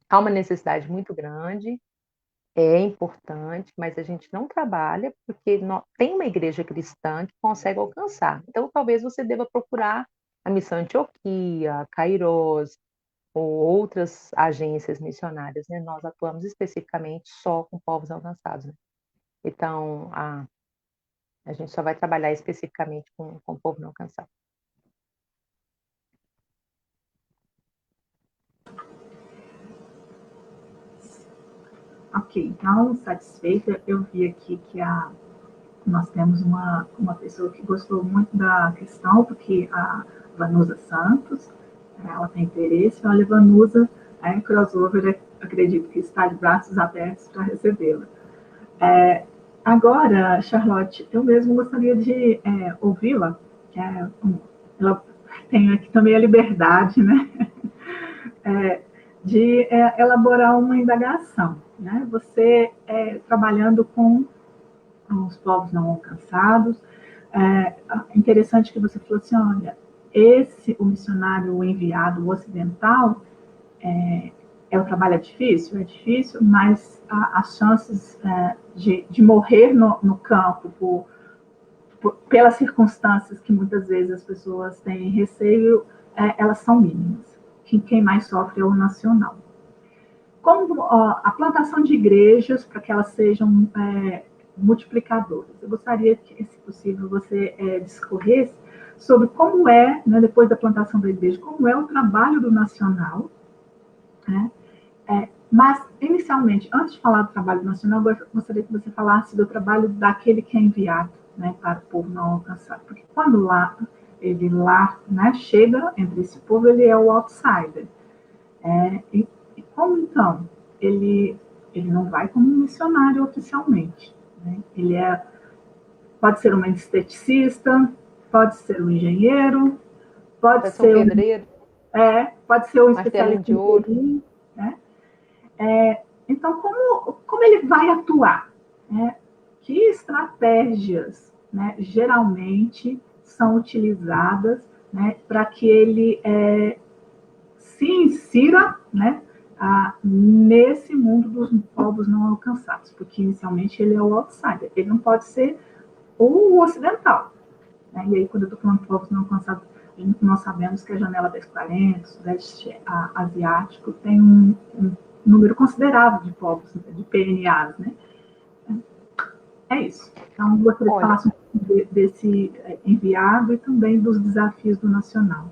[SPEAKER 2] há uma necessidade muito grande, é importante, mas a gente não trabalha porque tem uma igreja cristã que consegue alcançar. Então, talvez você deva procurar a Missão Antioquia, Kairos, ou outras agências missionárias, né? Nós atuamos especificamente só com povos alcançados, né? Então, a gente só vai trabalhar especificamente com o povo não alcançado.
[SPEAKER 1] Ok, então, satisfeita, eu vi aqui que nós temos uma pessoa que gostou muito da questão, porque a Vanusa Santos, ela tem interesse, olha, Vanusa, crossover, acredito que está de braços abertos para recebê-la. Agora, Charlotte, eu mesmo gostaria de ouvi-la, que ela tem aqui também a liberdade, né? De elaborar uma indagação, né? Você trabalhando com os povos não alcançados, interessante que você falou assim, olha, o missionário enviado, o ocidental, o trabalho é difícil, mas as chances de morrer no campo pelas circunstâncias que muitas vezes as pessoas têm receio, elas são mínimas. Quem mais sofre é o nacional. Como a plantação de igrejas, para que elas sejam multiplicadoras. Eu gostaria que, se possível, você discorresse sobre como é, né, depois da plantação da igreja, como é o trabalho do nacional, né? Mas, inicialmente, antes de falar do trabalho nacional, eu gostaria que você falasse do trabalho daquele que é enviado, né, para o povo não alcançado. Porque quando ele né, chega entre esse povo, ele é o outsider. E como então? Ele não vai como missionário oficialmente. Né? Pode ser um esteticista, pode ser um engenheiro, pode
[SPEAKER 2] Vai ser um
[SPEAKER 1] ser
[SPEAKER 2] pedreiro,
[SPEAKER 1] pode ser um
[SPEAKER 2] martelinho
[SPEAKER 1] especialista
[SPEAKER 2] de
[SPEAKER 1] em
[SPEAKER 2] ouro.
[SPEAKER 1] TI, né? Então, como ele vai atuar? Né? Que estratégias, né, geralmente são utilizadas, né, para que ele se insira, né, nesse mundo dos povos não alcançados? Porque inicialmente ele é o outsider, ele não pode ser o ocidental. Né? E aí, quando eu estou falando de povos não alcançados, nós sabemos que a janela 1040, o Sudeste Asiático, tem um número considerável de povos, de PNAs, né? É isso. Então, gostaria de falar
[SPEAKER 2] Olha,
[SPEAKER 1] desse enviado e também dos desafios do nacional.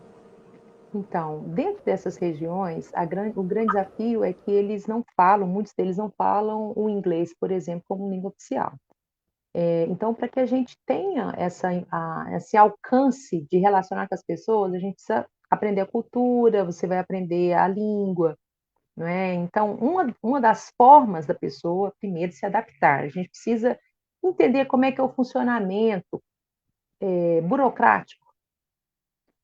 [SPEAKER 2] então, dentro dessas regiões, o grande desafio é que eles não falam, muitos deles não falam o inglês, por exemplo, como língua oficial. Então, para que a gente tenha esse alcance de relacionar com as pessoas, a gente precisa aprender a cultura, você vai aprender a língua, não é? Então, uma das formas da pessoa, primeiro, se adaptar. A gente precisa entender como é que é o funcionamento burocrático,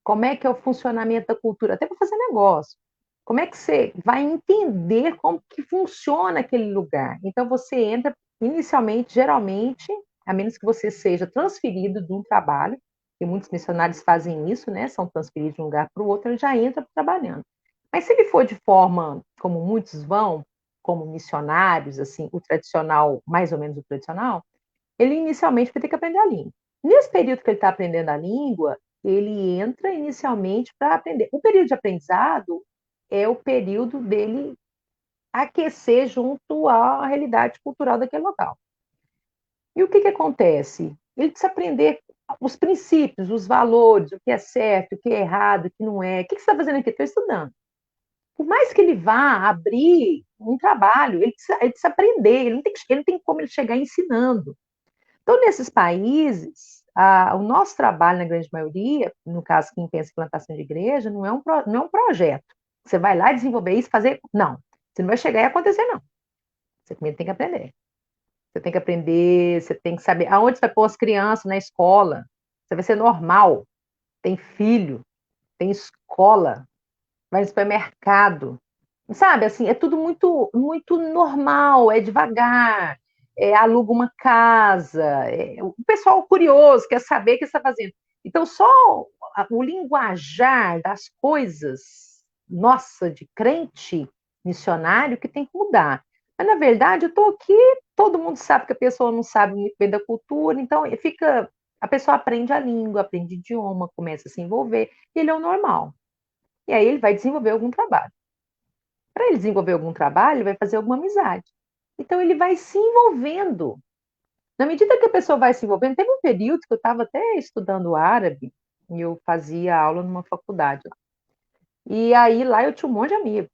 [SPEAKER 2] como é que é o funcionamento da cultura, até para fazer negócio. Como é que você vai entender como que funciona aquele lugar? Então, você entra inicialmente, geralmente, a menos que você seja transferido de um trabalho, e muitos missionários fazem isso, né? São transferidos de um lugar para o outro, ele já entra trabalhando. Mas se ele for de forma, como muitos vão, como missionários, assim, o tradicional, mais ou menos o tradicional, ele inicialmente vai ter que aprender a língua. Nesse período que ele está aprendendo a língua, ele entra inicialmente para aprender. O período de aprendizado é o período dele aquecer junto à realidade cultural daquele local. E o que acontece? Ele precisa aprender os princípios, os valores, o que é certo, o que é errado, o que não é. O que você está fazendo aqui? Estou estudando. Por mais que ele vá abrir um trabalho, ele precisa aprender, ele não tem como ele chegar ensinando. Então, nesses países, o nosso trabalho, na grande maioria, no caso, quem pensa em plantação de igreja, não é um projeto. Você vai lá desenvolver isso, fazer. Não. Você não vai chegar e acontecer, não. Você primeiro tem que aprender. Você tem que aprender, você tem que saber aonde você vai pôr as crianças na escola. Você vai ser normal. Tem filho, tem escola, vai no supermercado. Sabe, assim, é tudo muito, muito normal, é devagar, aluga uma casa, o pessoal curioso quer saber o que você está fazendo. Então, só o linguajar das coisas, nossa, de crente missionário, que tem que mudar. Mas, na verdade, eu estou aqui, todo mundo sabe que a pessoa não sabe muito bem da cultura, então a pessoa aprende a língua, aprende o idioma, começa a se envolver, e ele é o normal. E aí ele vai desenvolver algum trabalho. Para ele desenvolver algum trabalho, ele vai fazer alguma amizade. Então, ele vai se envolvendo. Na medida que a pessoa vai se envolvendo, teve um período que eu estava até estudando árabe, e eu fazia aula numa faculdade lá. E aí, lá eu tinha um monte de amigos.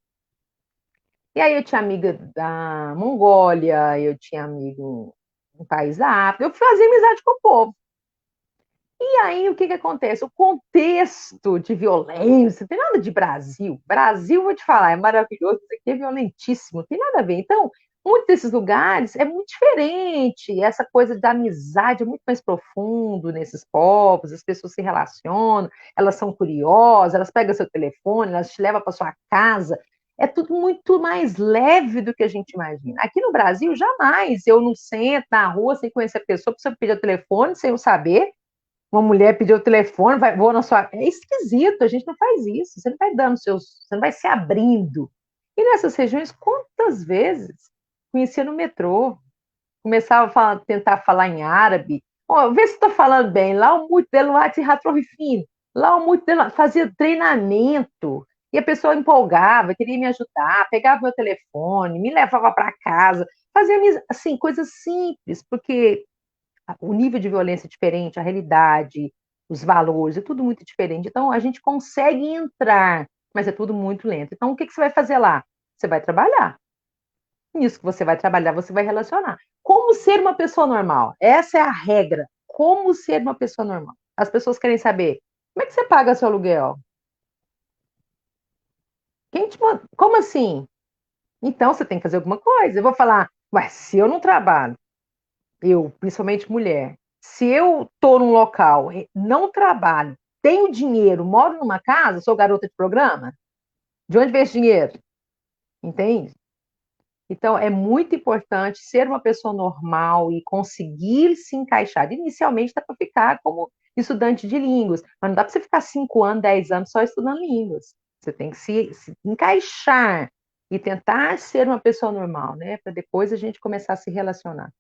[SPEAKER 2] E aí, eu tinha amiga da Mongólia, eu tinha amigo em país da África, eu fazia amizade com o povo. E aí, o que acontece? O contexto de violência, não tem nada de Brasil. Brasil, vou te falar, é maravilhoso, isso aqui é violentíssimo, não tem nada a ver. Então, muitos desses lugares é muito diferente, essa coisa da amizade é muito mais profundo nesses povos, as pessoas se relacionam, elas são curiosas, elas pegam seu telefone, elas te levam para sua casa, é tudo muito mais leve do que a gente imagina. Aqui no Brasil, jamais eu não sento na rua sem conhecer a pessoa, precisa pedir o telefone, sem eu saber, uma mulher pediu o telefone, vou na sua. É esquisito, a gente não faz isso. Você não vai dando seus. Você não vai se abrindo. E nessas regiões, quantas vezes conhecia no metrô, começava a tentar falar em árabe. Oh, vê se estou falando bem. Lá o muito deluate ratrofino. Lá o muito fazia treinamento. E a pessoa empolgava, queria me ajudar, pegava meu telefone, me levava para casa, fazia assim, coisas simples, porque o nível de violência é diferente, a realidade, os valores, é tudo muito diferente. Então, a gente consegue entrar, mas é tudo muito lento. Então, o que você vai fazer lá? Você vai trabalhar. Nisso que você vai trabalhar, você vai relacionar. Como ser uma pessoa normal? Essa é a regra. Como ser uma pessoa normal? As pessoas querem saber, como é que você paga seu aluguel? Como assim? Então, você tem que fazer alguma coisa. Eu vou falar, mas se eu não trabalho, eu, principalmente mulher, se eu estou num local, não trabalho, tenho dinheiro, moro numa casa, sou garota de programa, de onde vem esse dinheiro? Entende? Então, é muito importante ser uma pessoa normal e conseguir se encaixar. Inicialmente, dá para ficar como estudante de línguas, mas não dá para você ficar 5 anos, 10 anos só estudando línguas. Você tem que se encaixar e tentar ser uma pessoa normal, né? Para depois a gente começar a se relacionar.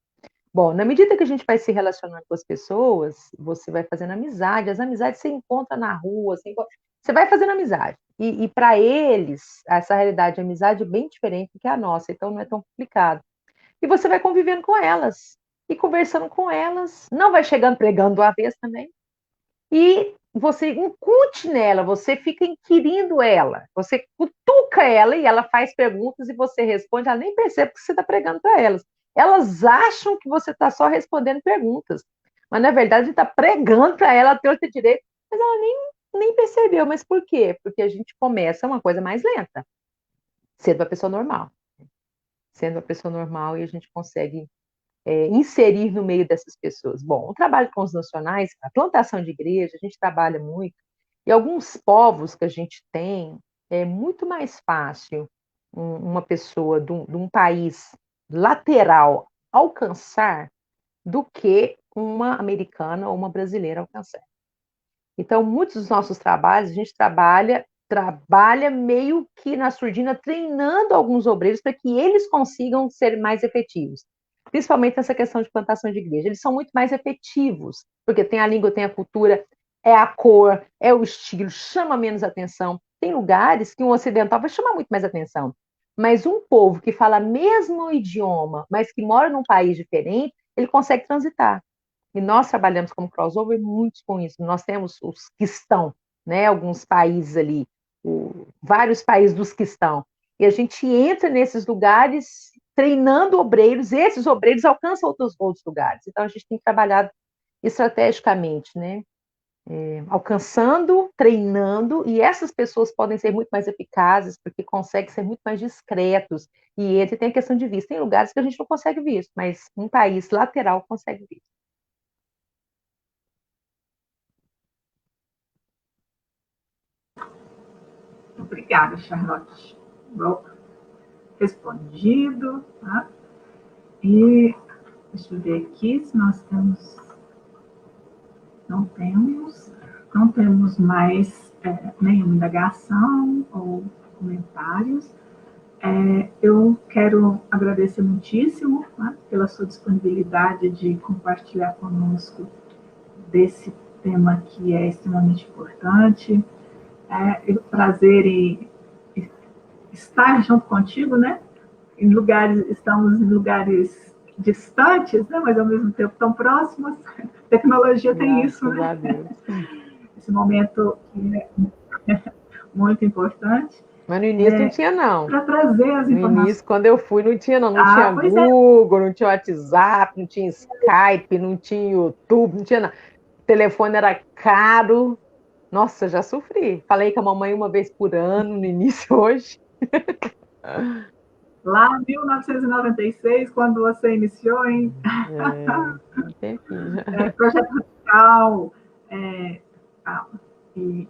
[SPEAKER 2] Bom, na medida que a gente vai se relacionando com as pessoas, você vai fazendo amizade. As amizades você encontra na rua, você vai fazendo amizade. E para eles, essa realidade de amizade é bem diferente do que a nossa, então não é tão complicado. E você vai convivendo com elas e conversando com elas. Não vai chegando pregando uma vez também. E você incute nela, você fica inquirindo ela, você cutuca ela e ela faz perguntas e você responde, ela nem percebe que você está pregando para elas. Elas acham que você está só respondendo perguntas, mas na verdade está pregando para ela ter o direito, mas ela nem percebeu. Mas por quê? Porque a gente começa uma coisa mais lenta, sendo uma pessoa normal. Sendo uma pessoa normal e a gente consegue inserir no meio dessas pessoas. Bom, o trabalho com os nacionais, a plantação de igreja, a gente trabalha muito, e alguns povos que a gente tem, é muito mais fácil uma pessoa de um país lateral alcançar do que uma americana ou uma brasileira alcançar. Então, muitos dos nossos trabalhos, a gente trabalha meio que na surdina, treinando alguns obreiros para que eles consigam ser mais efetivos. principalmente nessa questão de plantação de igreja. Eles são muito mais efetivos, porque tem a língua, tem a cultura, é a cor, é o estilo, chama menos atenção. Tem lugares que um ocidental vai chamar muito mais atenção. Mas um povo que fala mesmo idioma, mas que mora num país diferente, ele consegue transitar. E nós trabalhamos como crossover muito com isso. Nós temos os que estão, né? Alguns países ali, vários países dos que estão. E a gente entra nesses lugares treinando obreiros, e esses obreiros alcançam outros lugares. Então a gente tem trabalhado estrategicamente, né? Alcançando, treinando, e essas pessoas podem ser muito mais eficazes, porque conseguem ser muito mais discretos. E entre tem a questão de visto. Tem lugares que a gente não consegue visto, mas um país lateral consegue visto.
[SPEAKER 1] Obrigada, Charlotte. Bom, respondido, tá? E deixa eu ver aqui se nós temos. Não temos mais nenhuma indagação ou comentários. Eu quero agradecer muitíssimo, né, pela sua disponibilidade de compartilhar conosco desse tema que é extremamente importante. É um prazer em estar junto contigo, né? Estamos em lugares distantes, né? Mas ao mesmo tempo tão próximos. A tecnologia tem isso, né? Esse momento é muito importante.
[SPEAKER 2] Mas no início não tinha, não.
[SPEAKER 1] Para trazer as informações.
[SPEAKER 2] No início, quando eu fui, não tinha, não. Não tinha Google, não tinha WhatsApp, não tinha Skype, não tinha YouTube, não tinha nada. O telefone era caro. Nossa, já sofri. Falei com a mamãe uma vez por ano, no início, hoje.
[SPEAKER 1] Lá em 1996, quando você iniciou, hein? Projeto Radical.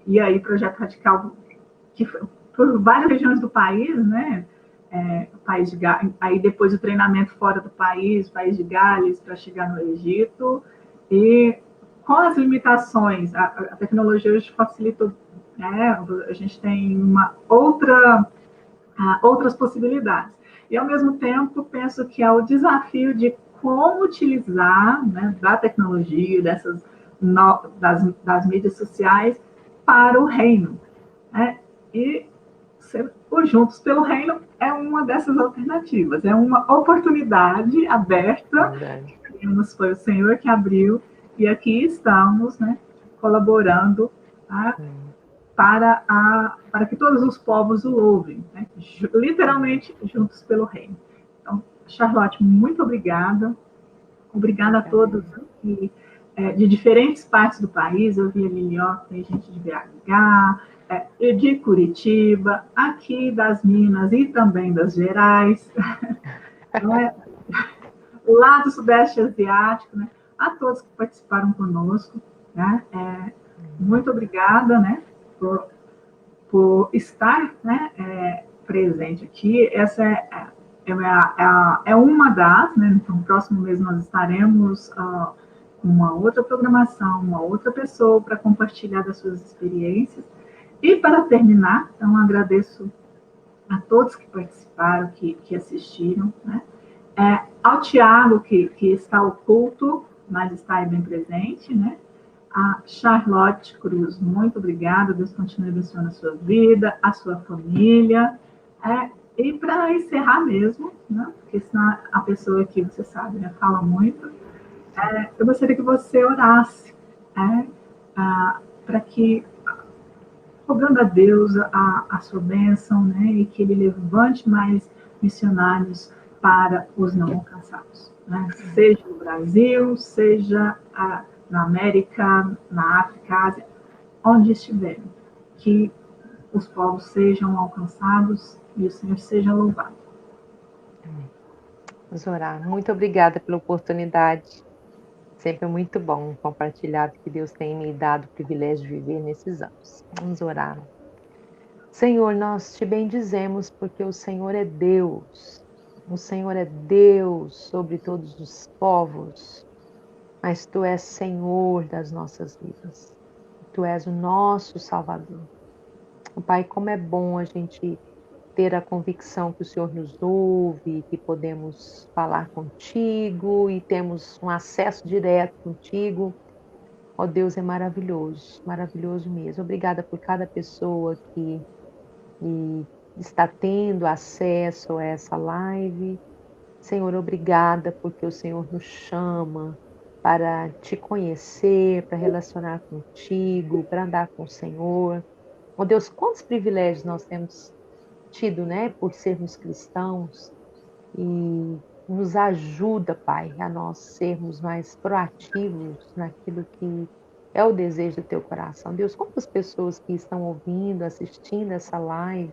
[SPEAKER 1] E aí, Projeto Radical, que foi por várias regiões do país, né? País de Gales, aí depois o treinamento fora do país, País de Gales, para chegar no Egito. E com as limitações, a tecnologia hoje facilita, né? A gente tem outras possibilidades. E, ao mesmo tempo, penso que é o desafio de como utilizar, né, da tecnologia, das mídias sociais para o reino. Né? E ser por Juntos pelo Reino é uma dessas alternativas, é uma oportunidade aberta. Foi o Senhor que abriu, e aqui estamos, né, colaborando, tá? Para que todos os povos o louvem, né? Literalmente juntos pelo reino. Então, Charlotte, muito obrigada. Obrigada a todos aqui, de diferentes partes do país. Eu vi ali, ó, tem gente de BH, de Curitiba, aqui das Minas e também das Gerais, lá do Sudeste Asiático, né? A todos que participaram conosco, né? Muito obrigada, né, por estar, né, presente aqui. Essa é uma das, né? Então, no próximo mês nós estaremos com uma outra programação, uma outra pessoa para compartilhar das suas experiências. E para terminar, então agradeço a todos que participaram, que assistiram, né? Ao Tiago, que está oculto, mas está aí bem presente, né? A Charlotte Cruz, muito obrigada. Deus continue abençoando a sua vida, a sua família. E para encerrar mesmo, né? Porque senão a pessoa aqui, você sabe, né, fala muito. Eu gostaria que você orasse, para que, rogando a Deus a sua bênção, né? E que Ele levante mais missionários para os não alcançados, né? Seja no Brasil, seja na América, na África, Ásia, onde estiverem, que os povos sejam alcançados e o Senhor seja louvado.
[SPEAKER 2] Vamos orar. Muito obrigada pela oportunidade. Sempre muito bom compartilhar o que Deus tem me dado o privilégio de viver nesses anos. Vamos orar. Senhor, nós te bendizemos porque o Senhor é Deus. O Senhor é Deus sobre todos os povos, mas Tu és Senhor das nossas vidas. Tu és o nosso Salvador. Pai, como é bom a gente ter a convicção que o Senhor nos ouve, que podemos falar contigo e temos um acesso direto contigo. Ó Deus, é maravilhoso mesmo. Obrigada por cada pessoa que está tendo acesso a essa live. Senhor, obrigada porque o Senhor nos chama para te conhecer, para relacionar contigo, para andar com o Senhor. Ó Deus, quantos privilégios nós temos tido, né, por sermos cristãos, e nos ajuda, Pai, a nós sermos mais proativos naquilo que é o desejo do teu coração. Deus, quantas pessoas que estão ouvindo, assistindo essa live,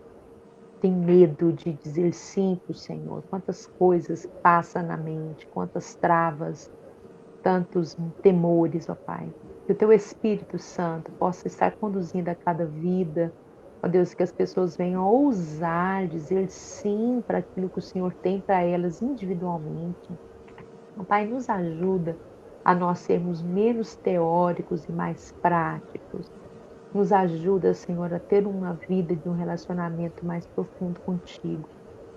[SPEAKER 2] têm medo de dizer sim para o Senhor? Quantas coisas passam na mente, quantas travas, tantos temores, ó Pai. Que o teu Espírito Santo possa estar conduzindo a cada vida, ó Deus, que as pessoas venham ousar dizer sim para aquilo que o Senhor tem para elas individualmente. Ó Pai, nos ajuda a nós sermos menos teóricos e mais práticos. Nos ajuda, Senhor, a ter uma vida de um relacionamento mais profundo contigo.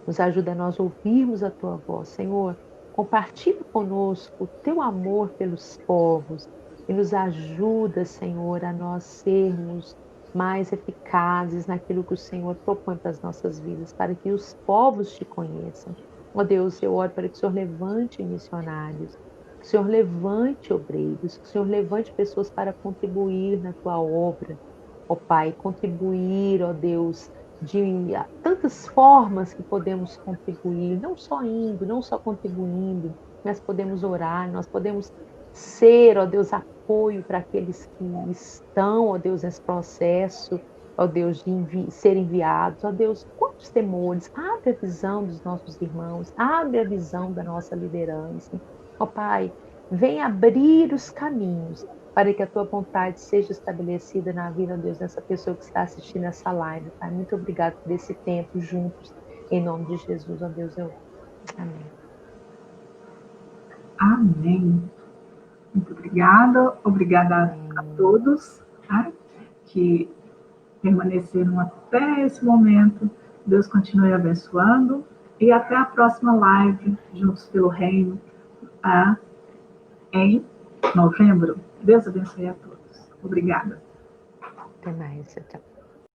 [SPEAKER 2] Nos ajuda a nós ouvirmos a tua voz. Senhor, compartilha conosco o teu amor pelos povos e nos ajuda, Senhor, a nós sermos mais eficazes naquilo que o Senhor propõe para as nossas vidas, para que os povos te conheçam. Ó Deus, eu oro para que o Senhor levante missionários, que o Senhor levante obreiros, que o Senhor levante pessoas para contribuir na tua obra. Ó Pai, contribuir, ó Deus, de tantas formas que podemos contribuir, não só indo, não só contribuindo, mas podemos orar, nós podemos ser, ó Deus, apoio para aqueles que estão, ó Deus, nesse processo, ó Deus, de ser enviados. Ó Deus, quantos temores, abre a visão dos nossos irmãos, abre a visão da nossa liderança. Ó Pai, vem abrir os caminhos para que a tua vontade seja estabelecida na vida, Deus, dessa pessoa que está assistindo essa live, Pai. Muito obrigado por esse tempo juntos. Em nome de Jesus, ó Deus, eu oro. Amém.
[SPEAKER 1] Amém. Muito obrigada. Obrigada a todos, tá, que permaneceram até esse momento. Deus continue abençoando. E até a próxima live, juntos pelo Reino, em novembro. Deus abençoe a todos. Obrigada.
[SPEAKER 2] Até mais. Tchau.